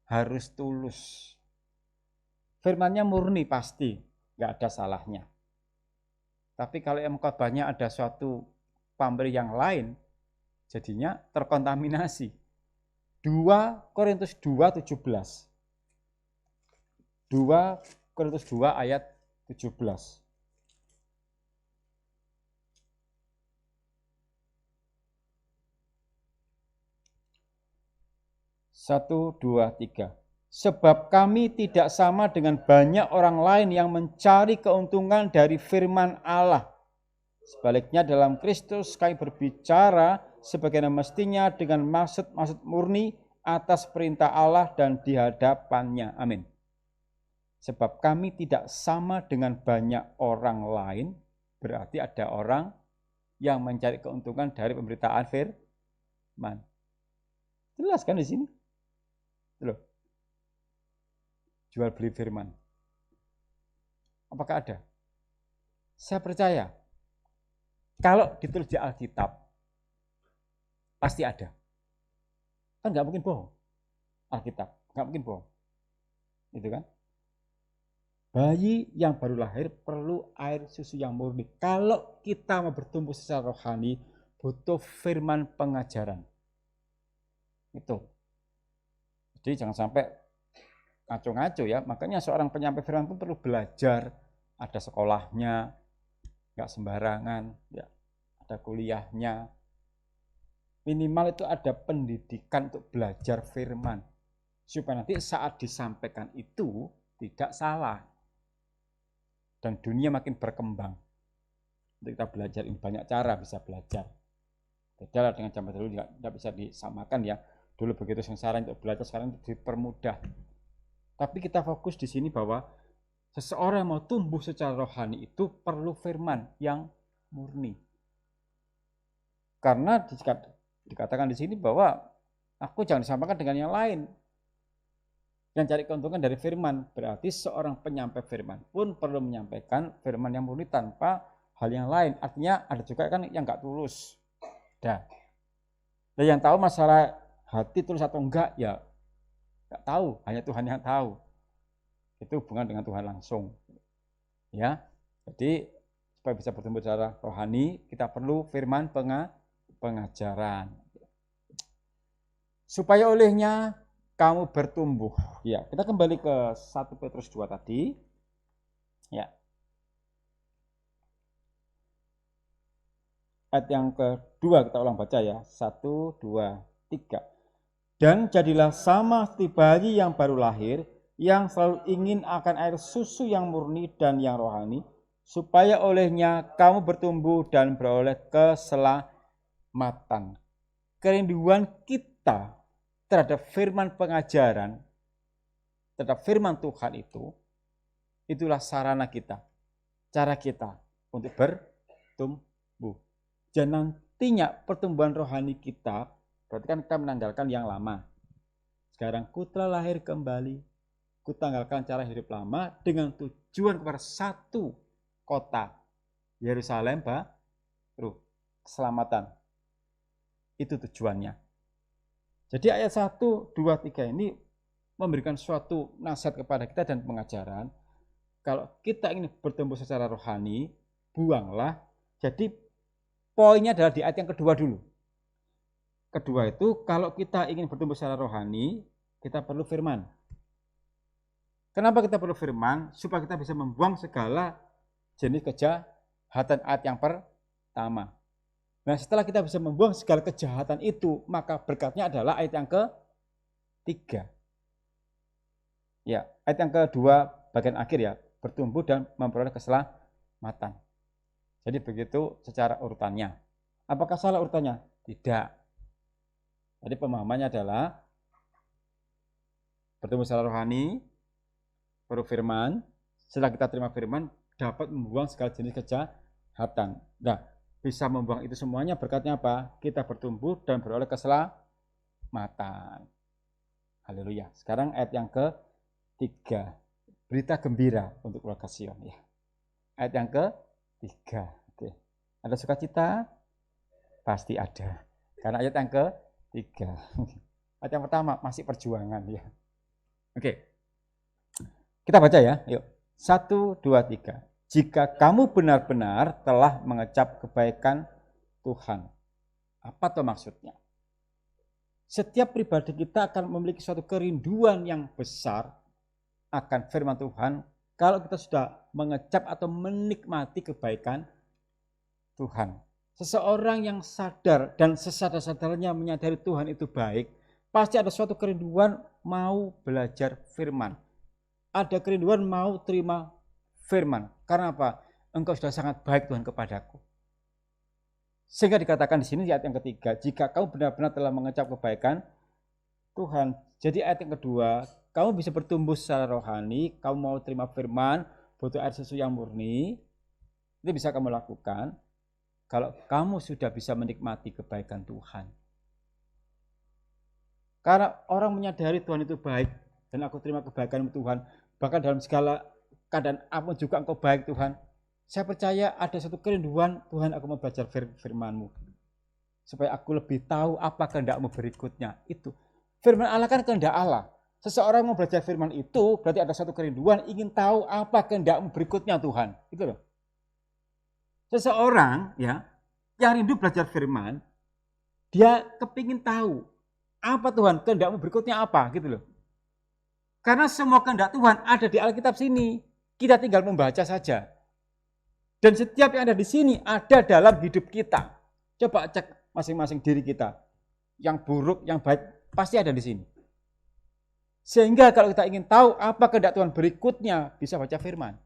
harus tulus. Firmannya murni pasti, enggak ada salahnya. Tapi kalau yang khotbahnya ada suatu pamrih yang lain, jadinya terkontaminasi. 2 Korintus 2:17. 2 Korintus 2 ayat 17. Satu, dua, tiga. Sebab kami tidak sama dengan banyak orang lain yang mencari keuntungan dari firman Allah. Sebaliknya dalam Kristus kami berbicara sebagaimana mestinya dengan maksud-maksud murni atas perintah Allah dan di hadapannya. Amin. Sebab kami tidak sama dengan banyak orang lain, berarti ada orang yang mencari keuntungan dari pemberitaan firman. Jelas kan di sini? Loh. Jual beli firman. Apakah ada? Saya percaya kalau ditulis di Alkitab pasti ada. Kan nggak mungkin bohong. Alkitab nggak mungkin bohong. Itu kan? Bayi yang baru lahir perlu air susu yang murni. Kalau kita mau bertumbuh secara rohani, butuh firman pengajaran. Itu. Jadi jangan sampai ngaco-ngaco ya. Makanya seorang penyampai firman pun perlu belajar. Ada sekolahnya, nggak sembarangan, ya. Ada kuliahnya. Minimal itu ada pendidikan untuk belajar firman. Supaya nanti saat disampaikan itu tidak salah. Dan dunia makin berkembang. Untuk kita belajar ini banyak cara bisa belajar. Beda dengan zaman dulu tidak bisa disamakan ya. Dulu begitu sengsara untuk belajar, sekarang dipermudah. Tapi kita fokus di sini bahwa seseorang yang mau tumbuh secara rohani itu perlu firman yang murni. Karena dikatakan di sini bahwa aku jangan disamakan dengan yang lain. Yang cari keuntungan dari firman, berarti seorang penyampai firman pun perlu menyampaikan firman yang murni tanpa hal yang lain. Artinya ada juga kan yang nggak tulus. Dan yang tahu masalah hati tulus atau enggak ya nggak tahu, hanya Tuhan yang tahu. Itu hubungan dengan Tuhan langsung. Ya, jadi supaya bisa bertumbuh secara rohani, kita perlu firman pengajaran. Supaya olehnya kamu bertumbuh. Ya, kita kembali ke 1 Petrus 2 tadi. Ya. Ayat yang kedua kita ulang baca ya. 1, 2, 3. Dan jadilah sama seperti bayi yang baru lahir, yang selalu ingin akan air susu yang murni dan yang rohani, supaya olehnya kamu bertumbuh dan beroleh keselamatan. Kerinduan kita terhadap firman pengajaran, terhadap firman Tuhan itulah sarana kita, cara kita untuk bertumbuh. Dan nantinya pertumbuhan rohani kita, berarti kan kita menanggalkan yang lama. Sekarang ku telah lahir kembali, ku tanggalkan cara hidup lama dengan tujuan kepada satu kota, Yerusalem baru, keselamatan. Itu tujuannya. Jadi ayat 1, 2, 3 ini memberikan suatu nasihat kepada kita dan pengajaran. Kalau kita ingin bertumbuh secara rohani, buanglah. Jadi poinnya adalah di ayat yang kedua dulu. Kedua itu, kalau kita ingin bertumbuh secara rohani, kita perlu firman. Kenapa kita perlu firman? Supaya kita bisa membuang segala jenis kejahatan, ayat yang pertama. Nah, setelah kita bisa membuang segala kejahatan itu, maka berkatnya adalah ayat yang ketiga. Ya, ayat yang kedua bagian akhir ya, bertumbuh dan memperoleh keselamatan. Jadi begitu secara urutannya. Apakah salah urutannya? Tidak. Jadi pemahamannya adalah bertumbuh secara rohani, perlu firman, setelah kita terima firman, dapat membuang segala jenis kejahatan. Nah, bisa membuang itu semuanya berkatnya apa? Kita bertumbuh dan beroleh keselamatan. Haleluya. Sekarang ayat yang ketiga. Berita gembira untuk keluarga Sion ya. Ayat yang ketiga. Oke. Ada sukacita? Pasti ada. Karena ayat yang ketiga. Ayat yang pertama masih perjuangan ya. Oke. Kita baca ya. Yuk. 1, 2, 3. Jika kamu benar-benar telah mengecap kebaikan Tuhan. Apa tuh maksudnya? Setiap pribadi kita akan memiliki suatu kerinduan yang besar akan firman Tuhan kalau kita sudah mengecap atau menikmati kebaikan Tuhan. Seseorang yang sadar dan sesadar-sadarnya menyadari Tuhan itu baik, pasti ada suatu kerinduan mau belajar firman. Ada kerinduan mau terima firman. Karena apa? Engkau sudah sangat baik Tuhan kepadaku. Sehingga dikatakan di sini di ayat yang ketiga, jika kamu benar-benar telah mengecap kebaikan Tuhan. Jadi ayat yang kedua, kamu bisa bertumbuh secara rohani, kamu mau terima firman, butuh air susu yang murni, itu bisa kamu lakukan kalau kamu sudah bisa menikmati kebaikan Tuhan. Karena orang menyadari Tuhan itu baik, dan aku terima kebaikan Tuhan, bahkan dalam segala keadaan apapun juga engkau baik Tuhan. Saya percaya ada satu kerinduan, Tuhan aku mau belajar firman-Mu. Supaya aku lebih tahu apa kehendak-Mu berikutnya. Itu. Firman Allah kan kehendak Allah. Seseorang mau belajar firman itu, berarti ada satu kerinduan, ingin tahu apa kehendak-Mu berikutnya Tuhan. Itu loh. Seseorang ya yang rindu belajar firman, dia kepingin tahu apa Tuhan, kehendak-Mu berikutnya apa gitu loh. Karena semua kehendak Tuhan ada di Alkitab sini. Kita tinggal membaca saja. Dan setiap yang ada di sini ada dalam hidup kita. Coba cek masing-masing diri kita. Yang buruk, yang baik pasti ada di sini. Sehingga kalau kita ingin tahu apa kehendak Tuhan berikutnya, bisa baca firman.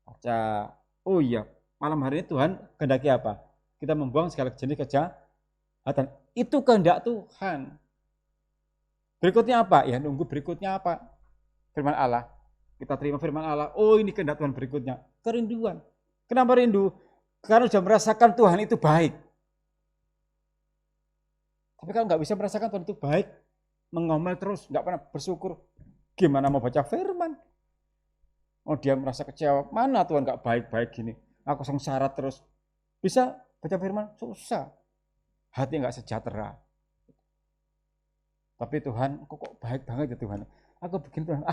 Baca, oh iya, malam hari ini Tuhan kehendaki apa? Kita membuang segala jenis kejahatan. Itu kehendak Tuhan. Berikutnya apa? Ya nunggu berikutnya apa? Firman Allah. Kita terima firman Allah. Oh ini kehendak Tuhan berikutnya. Kerinduan. Kenapa rindu? Karena sudah merasakan Tuhan itu baik. Tapi kalau nggak bisa merasakan Tuhan itu baik, mengomel terus, nggak pernah bersyukur, gimana mau baca firman? Oh dia merasa kecewa. Mana Tuhan nggak baik-baik gini? Aku sengsara terus. Bisa baca firman? Susah. Hati nggak sejahtera. Tapi Tuhan, kok baik banget ya Tuhan. Aku bikin Tuhan,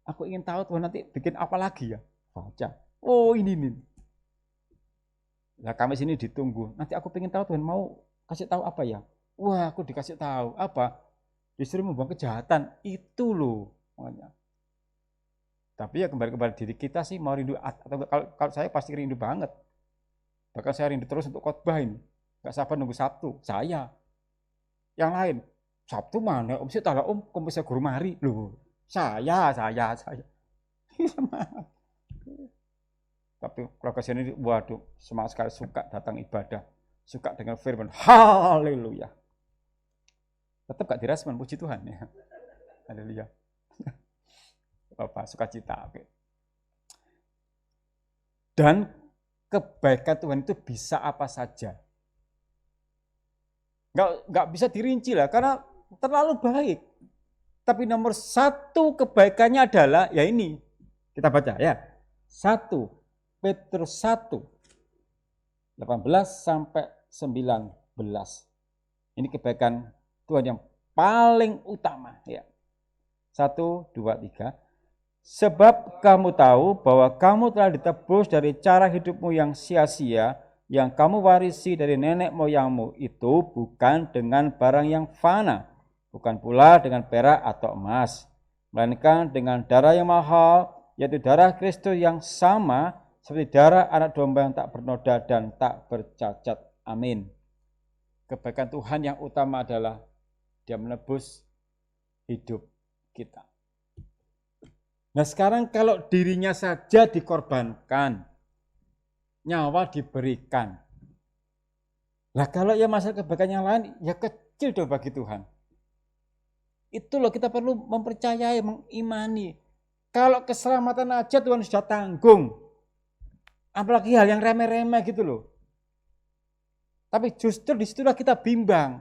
aku ingin tahu Tuhan nanti bikin apa lagi ya. Baca. Oh ini nih. Nah kami sini ditunggu. Nanti aku ingin tahu Tuhan mau kasih tahu apa ya. Wah aku dikasih tahu. Apa? Disuruh membuang kejahatan. Itu loh. Tapi ya kembali kepada diri kita sih mau rindu. Atau kalau saya pasti rindu banget. Bahkan saya rindu terus untuk khotbah ini. Gak sabar nunggu Sabtu. Saya. Yang lain. Sabtu mana? Om sih tahu om bisa guru mari loh. Saya. Tapi keluarga sini waduh semangat sekali suka datang ibadah, suka dengan firman. Haleluya. Tetap gak direspon, puji Tuhan ya. Haleluya. Bapak sukacita. Oke. Dan kebaikan Tuhan itu bisa apa saja. Nggak bisa dirinci lah karena terlalu baik. Tapi nomor satu kebaikannya adalah ya ini. Kita baca ya. 1 Petrus 1 18 sampai 19. Ini kebaikan Tuhan yang paling utama ya. 1 2 3. Sebab kamu tahu bahwa kamu telah ditebus dari cara hidupmu yang sia-sia, yang kamu warisi dari nenek moyangmu itu bukan dengan barang yang fana, bukan pula dengan perak atau emas, melainkan dengan darah yang mahal, yaitu darah Kristus yang sama seperti darah anak domba yang tak bernoda dan tak bercacat. Amin. Kebaikan Tuhan yang utama adalah Dia menebus hidup kita. Nah sekarang kalau dirinya saja dikorbankan, nyawa diberikan. Nah kalau ya masalah kebaikan yang lain, ya kecil dong bagi Tuhan. Itu loh kita perlu mempercayai, mengimani. Kalau keselamatan aja Tuhan sudah tanggung. Apalagi hal yang remeh-remeh gitu loh. Tapi justru disitulah kita bimbang.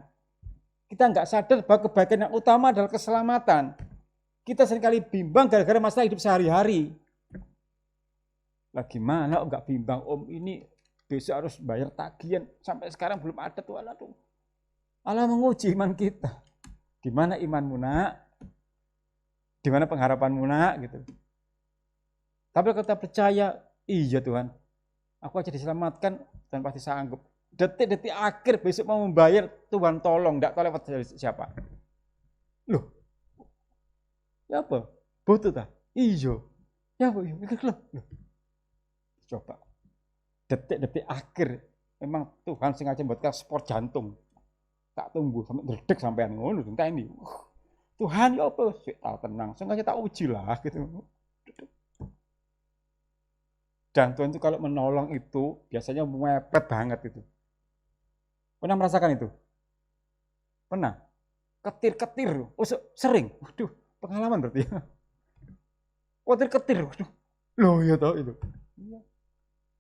Kita nggak sadar bahwa kebaikan yang utama adalah keselamatan. Kita seringkali bimbang gara-gara masalah hidup sehari-hari. Lah gimana om nggak bimbang om ini besok harus bayar tagihan sampai sekarang belum ada tuh Allah tuh. Allah menguji iman kita. Di mana imanmu nak? Di mana pengharapanmu nak gitu. Tapi kalau kita percaya, iya Tuhan, aku aja diselamatkan dan pasti sanggup. Detik-detik akhir besok mau membayar, Tuhan tolong, enggak tahu lewat siapa. Loh, ya apa? Butuh tak? Iya. Ya apa? Loh. Coba. Detik-detik akhir, memang Tuhan sengaja buat kita sport jantung. Tak tunggu sampai dredeg sampai ngono entah ini. Tuhan ya apa? Sik tahu tenang, sengaja tak uji lah gitu. Dan Tuhan itu kalau menolong itu biasanya mepet banget itu. Pernah merasakan itu? Pernah? Ketir-ketir, sering. Waduh, pengalaman berarti ya. Ketir-ketir. Loh ya toh itu.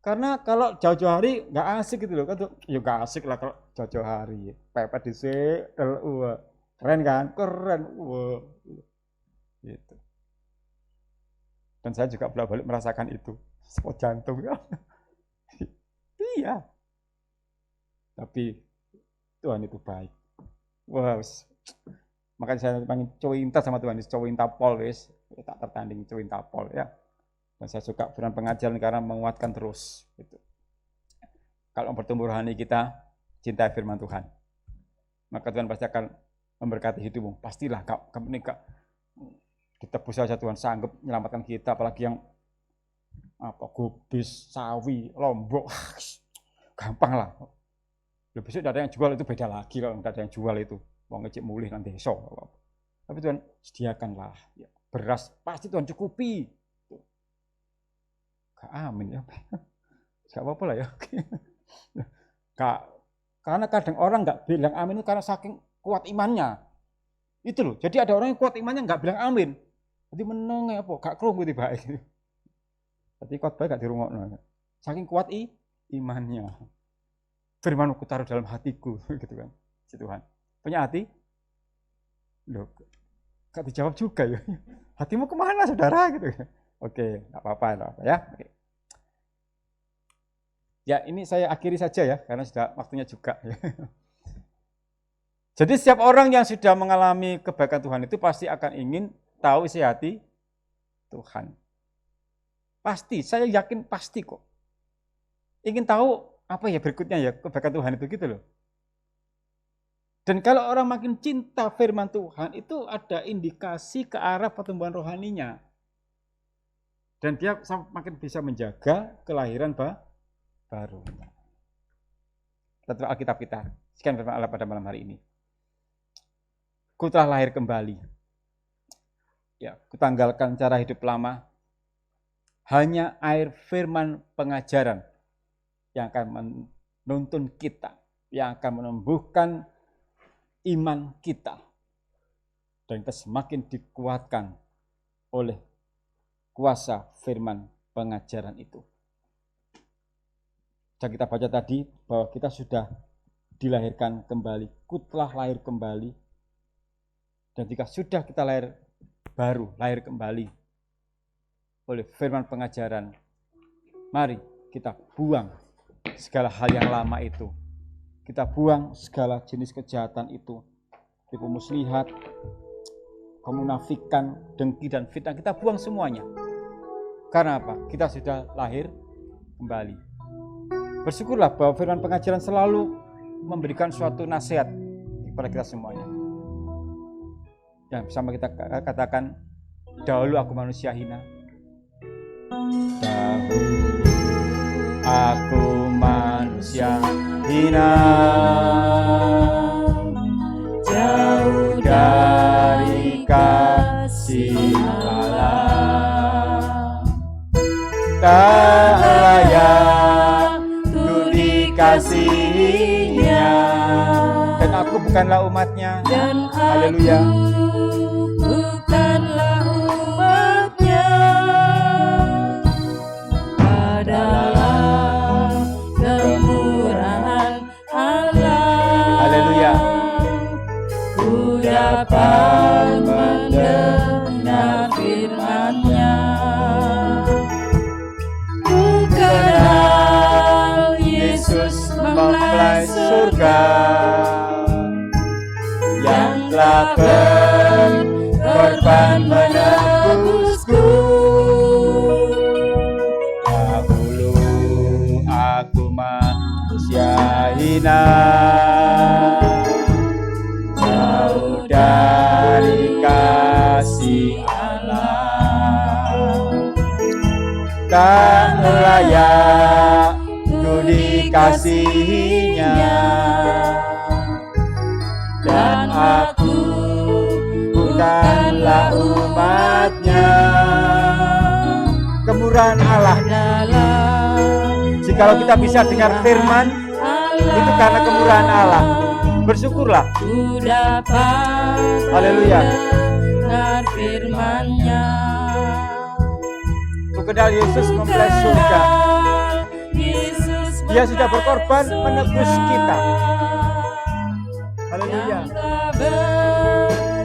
Karena kalau jauh-jauh hari nggak asik gitu loh kan. Ya nggak asik lah kalau jauh-jauh hari. Pepet dhisik, wah. Keren kan? Keren. Wah. Gitu. Dan saya juga bolak-balik merasakan itu. Spot jantung ya. Iya. Tapi Tuhan itu baik. Wah, makanya saya pengen cointa sama Tuhan, cointa pol wis, tak tertanding cointa pol ya. Dan saya suka firman pengajaran karena menguatkan terus gitu. Kalau bertumbuh rohani kita cinta firman Tuhan, maka Tuhan pasti akan memberkati hidupmu. Pastilah kamu ditebus saja Tuhan sanggup menyelamatkan kita, apalagi yang Gubis, Sawi, Lombok, gampang lah. Besok tidak ada yang jual itu beda lagi kalau tidak ada yang jual itu. Mau ngecek mulih nanti esok. Tapi Tuhan sediakanlah. Ya, beras pasti Tuhan cukupi. Amin ya. Gak apa-apa lah ya. Karena kadang orang nggak bilang amin itu karena saking kuat imannya. Itu loh. Jadi ada orang yang kuat imannya nggak bilang amin. Jadi meneng apa? Gak krungu tiba-tiba. Berarti khotbah gak dirungokno. Saking kuat imannya. Firman-Mu taruh dalam hatiku gitu kan. Si Tuhan. Punya hati? Loh, gak dijawab juga ya. Hatimu kemana saudara gitu. Oke, enggak apa-apa ya. Oke. Ya, ini saya akhiri saja ya karena sudah waktunya juga ya. Jadi setiap orang yang sudah mengalami kebaikan Tuhan itu pasti akan ingin tahu isi hati Tuhan. Pasti, saya yakin pasti kok. Ingin tahu apa ya berikutnya ya kebaikan Tuhan itu gitu loh. Dan kalau orang makin cinta firman Tuhan itu ada indikasi ke arah pertumbuhan rohaninya. Dan dia makin bisa menjaga kelahiran baru. Kita tulis Alkitab kita. Sekian firman Allah pada malam hari ini. Ku telah lahir kembali. Ya, kutanggalkan cara hidup lama. Hanya air firman pengajaran yang akan menuntun kita, yang akan menumbuhkan iman kita. Dan kita semakin dikuatkan oleh kuasa firman pengajaran itu. Dan kita baca tadi bahwa kita sudah dilahirkan kembali, ku telah lahir kembali. Dan jika sudah kita lahir baru, lahir kembali oleh firman pengajaran, mari kita buang segala hal yang lama itu. Kita buang segala jenis kejahatan itu. Tipu muslihat, kemunafikan, dengki dan fitnah, kita buang semuanya. Karena apa? Kita sudah lahir kembali. Bersyukurlah bahwa firman pengajaran selalu memberikan suatu nasihat kepada kita semuanya. Dan bersama kita katakan, dahulu aku manusia hina. Dahulu aku manusia hina, jauh dari kasih Allah, tak layak untuk dikasihinya, dan aku bukanlah umatnya. Haleluya. Dapat mendengar firman-Nya, ku kenal Yesus mempelai surga yang telah berkorban menebusku. Dahulu aku manusia hina, dari kasih Allah, tak layak untuk dikasihinya, dan aku bukanlah umatnya. Kemurahan Allah. Jikalau kita bisa dengar firman, itu karena kemurahan Allah. Bersyukurlah. Ku dapat Haleluya. mendengar mengenal Yesus mempelai surga. Dia sudah berkorban menebus kita. Haleluya.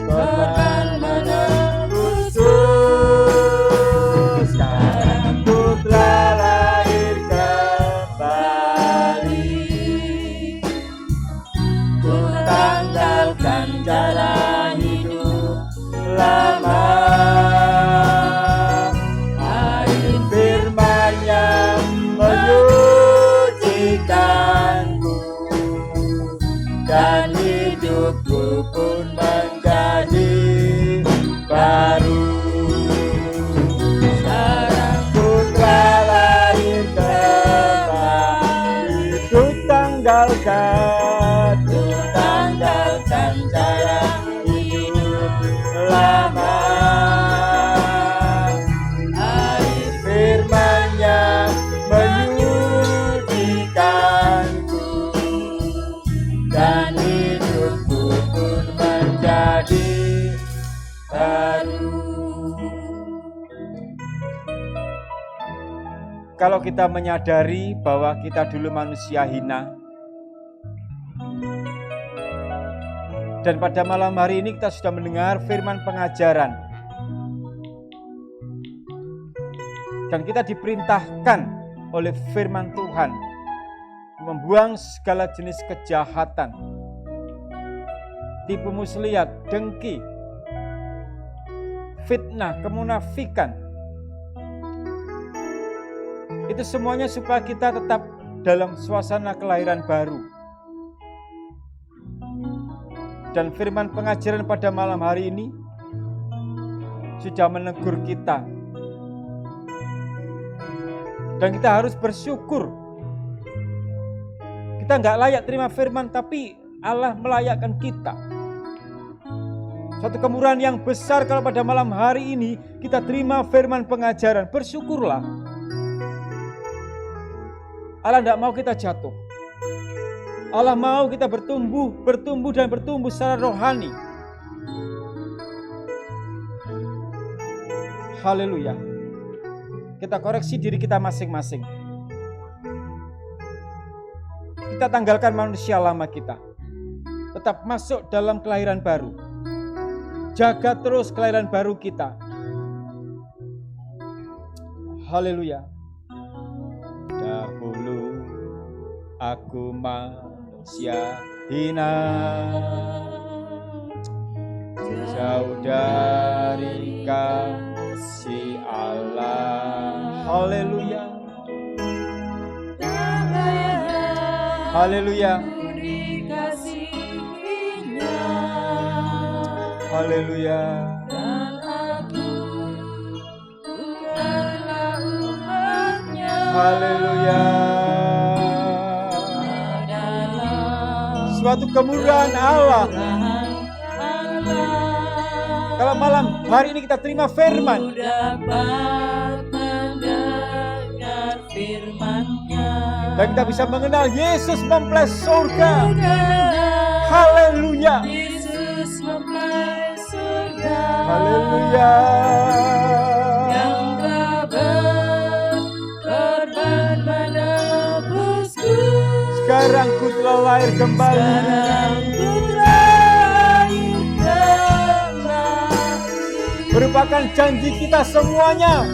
Berkorban menebus Yesus. Sekarang ku telah lahir kembali. Ku tanggalkan jalan hidup lama. Air firman-Nya menyucikanku, dan hidupku pun menjadi baru. Sekarang ku telah lahir kembali. Ku tanggalkan jalan hidup lama. Air firman-Nya menyucikanku, dan hidupku pun menjadi baru. Kalau kita menyadari bahwa kita dulu manusia hina, dan pada malam hari ini kita sudah mendengar firman pengajaran, dan kita diperintahkan oleh firman Tuhan membuang segala jenis kejahatan, tipu muslihat, dengki, fitnah, kemunafikan. Itu semuanya supaya kita tetap dalam suasana kelahiran baru. Dan firman pengajaran pada malam hari ini sudah menegur kita. Dan kita harus bersyukur. Kita nggak layak terima firman, tapi Allah melayakkan kita. Suatu kemurahan yang besar kalau pada malam hari ini kita terima firman pengajaran. Bersyukurlah. Allah tidak mau kita jatuh. Allah mau kita bertumbuh secara rohani. Haleluya. Kita koreksi diri kita masing-masing. Kita tanggalkan manusia lama kita. Tetap masuk dalam kelahiran baru. Jaga terus kelahiran baru kita. Haleluya. Dahulu aku manusia hina, jauh dari kasih Allah. Haleluya. Haleluya. Haleluya. Haleluya. Suatu kemurahan Allah. Kalau malam hari ini kita terima firman, dan kita bisa mengenal Yesus mempelai surga. Haleluya. Haleluya. Sekarang ku telah lahir kembali. Merupakan janji kita semuanya.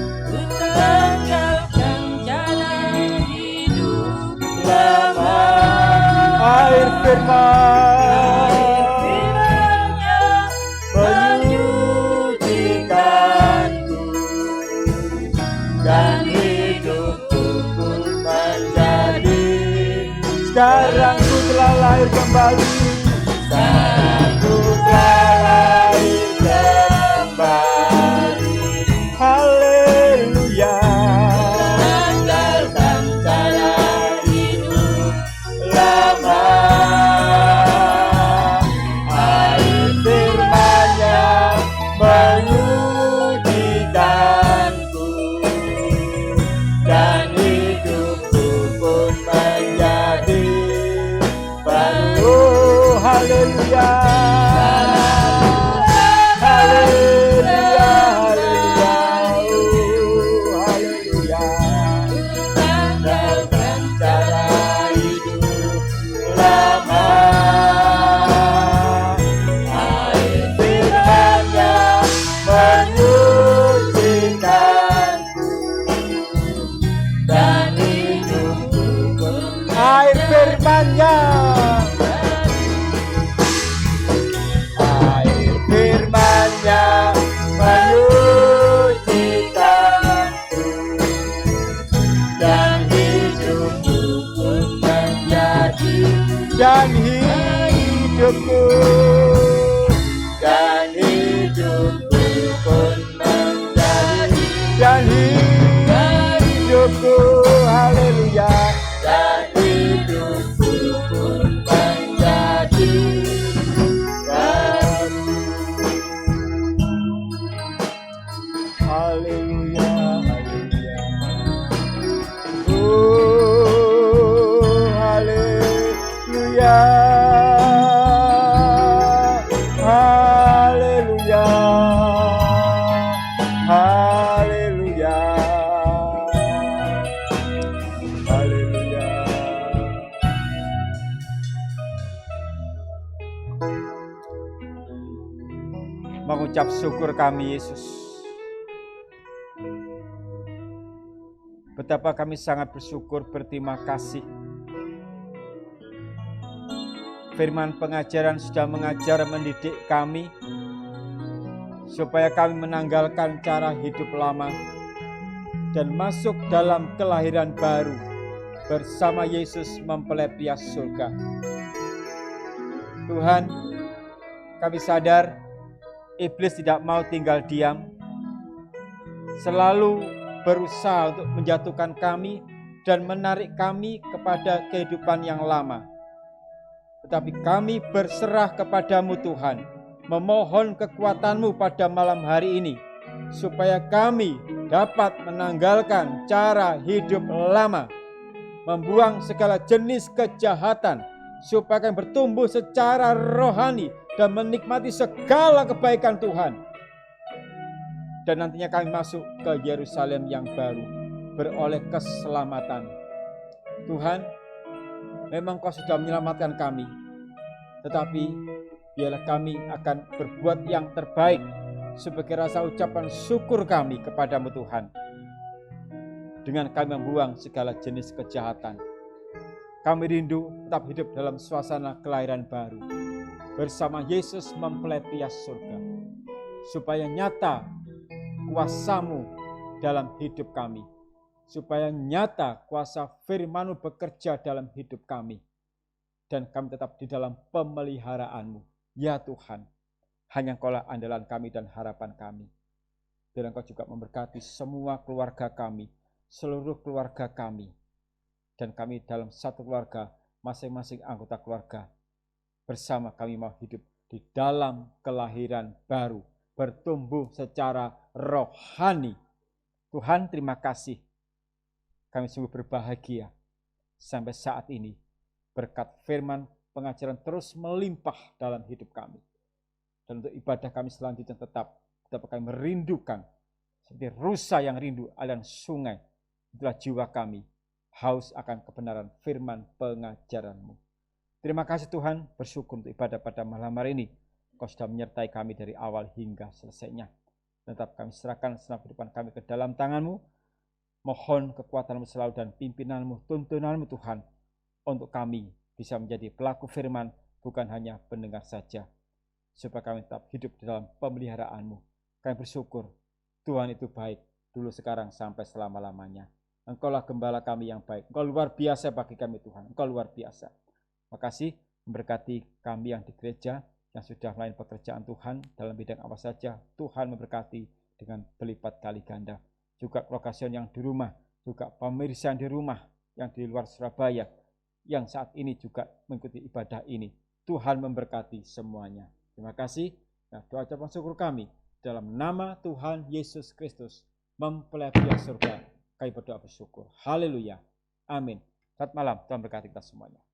Lama air firman-Nya menyucikanku, dan hidupku pun menjadi. Sekarang ku telah lahir kembali. Sekarang ku telah lahir kembali. Haleluya. Tinggalkan jalan hidup lama. Air firman-Nya menyucikanku, dan hidupku pun menjadi baru. dan hidupku pun menjadi dan hidupku, haleluya, dan hidupku pun menjadi baru. haleluya, haleluya. Oh, haleluya, haleluya, haleluya, haleluya. Mengucap syukur kami, Yesus. Betapa kami sangat bersyukur, berterima kasih. Firman pengajaran sudah mengajar, mendidik kami supaya kami menanggalkan cara hidup lama dan masuk dalam kelahiran baru bersama Yesus mempelai pria surga. Tuhan, kami sadar iblis tidak mau tinggal diam, selalu berusaha untuk menjatuhkan kami dan menarik kami kepada kehidupan yang lama. Tetapi kami berserah kepadamu Tuhan, memohon kekuatanmu pada malam hari ini, supaya kami dapat menanggalkan cara hidup lama, membuang segala jenis kejahatan, supaya kami bertumbuh secara rohani dan menikmati segala kebaikan Tuhan. Dan nantinya kami masuk ke Yerusalem yang baru, beroleh keselamatan. Tuhan, memang Kau sudah menyelamatkan kami, tetapi biarlah kami akan berbuat yang terbaik sebagai rasa ucapan syukur kami kepadamu Tuhan. Dengan kami membuang segala jenis kejahatan, kami rindu tetap hidup dalam suasana kelahiran baru bersama Yesus mempelai pria surga, supaya nyata kuasa-Mu dalam hidup kami, supaya nyata kuasa firman-Mu bekerja dalam hidup kami, dan kami tetap di dalam pemeliharaan-Mu. Ya Tuhan, hanya Engkau-lah andalan kami dan harapan kami. Dan Engkau juga memberkati semua keluarga kami, seluruh keluarga kami, dan kami dalam satu keluarga, masing-masing anggota keluarga, bersama kami mau hidup di dalam kelahiran baru, bertumbuh secara rohani. Tuhan, terima kasih. Kami sungguh berbahagia sampai saat ini. Berkat firman pengajaran terus melimpah dalam hidup kami. Dan untuk ibadah kami selanjutnya tetap kami merindukan seperti rusa yang rindu aliran sungai. Itulah jiwa kami, haus akan kebenaran firman pengajaran-Mu. Terima kasih Tuhan, bersyukur untuk ibadah pada malam hari ini. Kau sudah menyertai kami dari awal hingga selesainya. Tetap kami serahkan segenap kehidupan kami ke dalam tangan-Mu. Mohon kekuatan-Mu selalu dan pimpinan-Mu, tuntunan-Mu Tuhan, untuk kami bisa menjadi pelaku firman, bukan hanya pendengar saja. Supaya kami tetap hidup di dalam pemeliharaan-Mu. Kami bersyukur, Tuhan itu baik, dulu sekarang sampai selama-lamanya. Engkau-lah gembala kami yang baik. Engkau luar biasa bagi kami Tuhan. Engkau luar biasa. Makasih memberkati kami yang di gereja, yang sudah melayani pekerjaan Tuhan dalam bidang apa saja. Tuhan memberkati dengan berlipat kali ganda. Juga lokasi yang di rumah, juga pemirsa yang di rumah, yang di luar Surabaya, yang saat ini juga mengikuti ibadah ini. Tuhan memberkati semuanya. Terima kasih. Nah, doa ucapan syukur kami dalam nama Tuhan Yesus Kristus, mempelai pria surga. Kami berdoa bersyukur. Haleluya. Amin. Selamat malam. Tuhan berkati kita semuanya.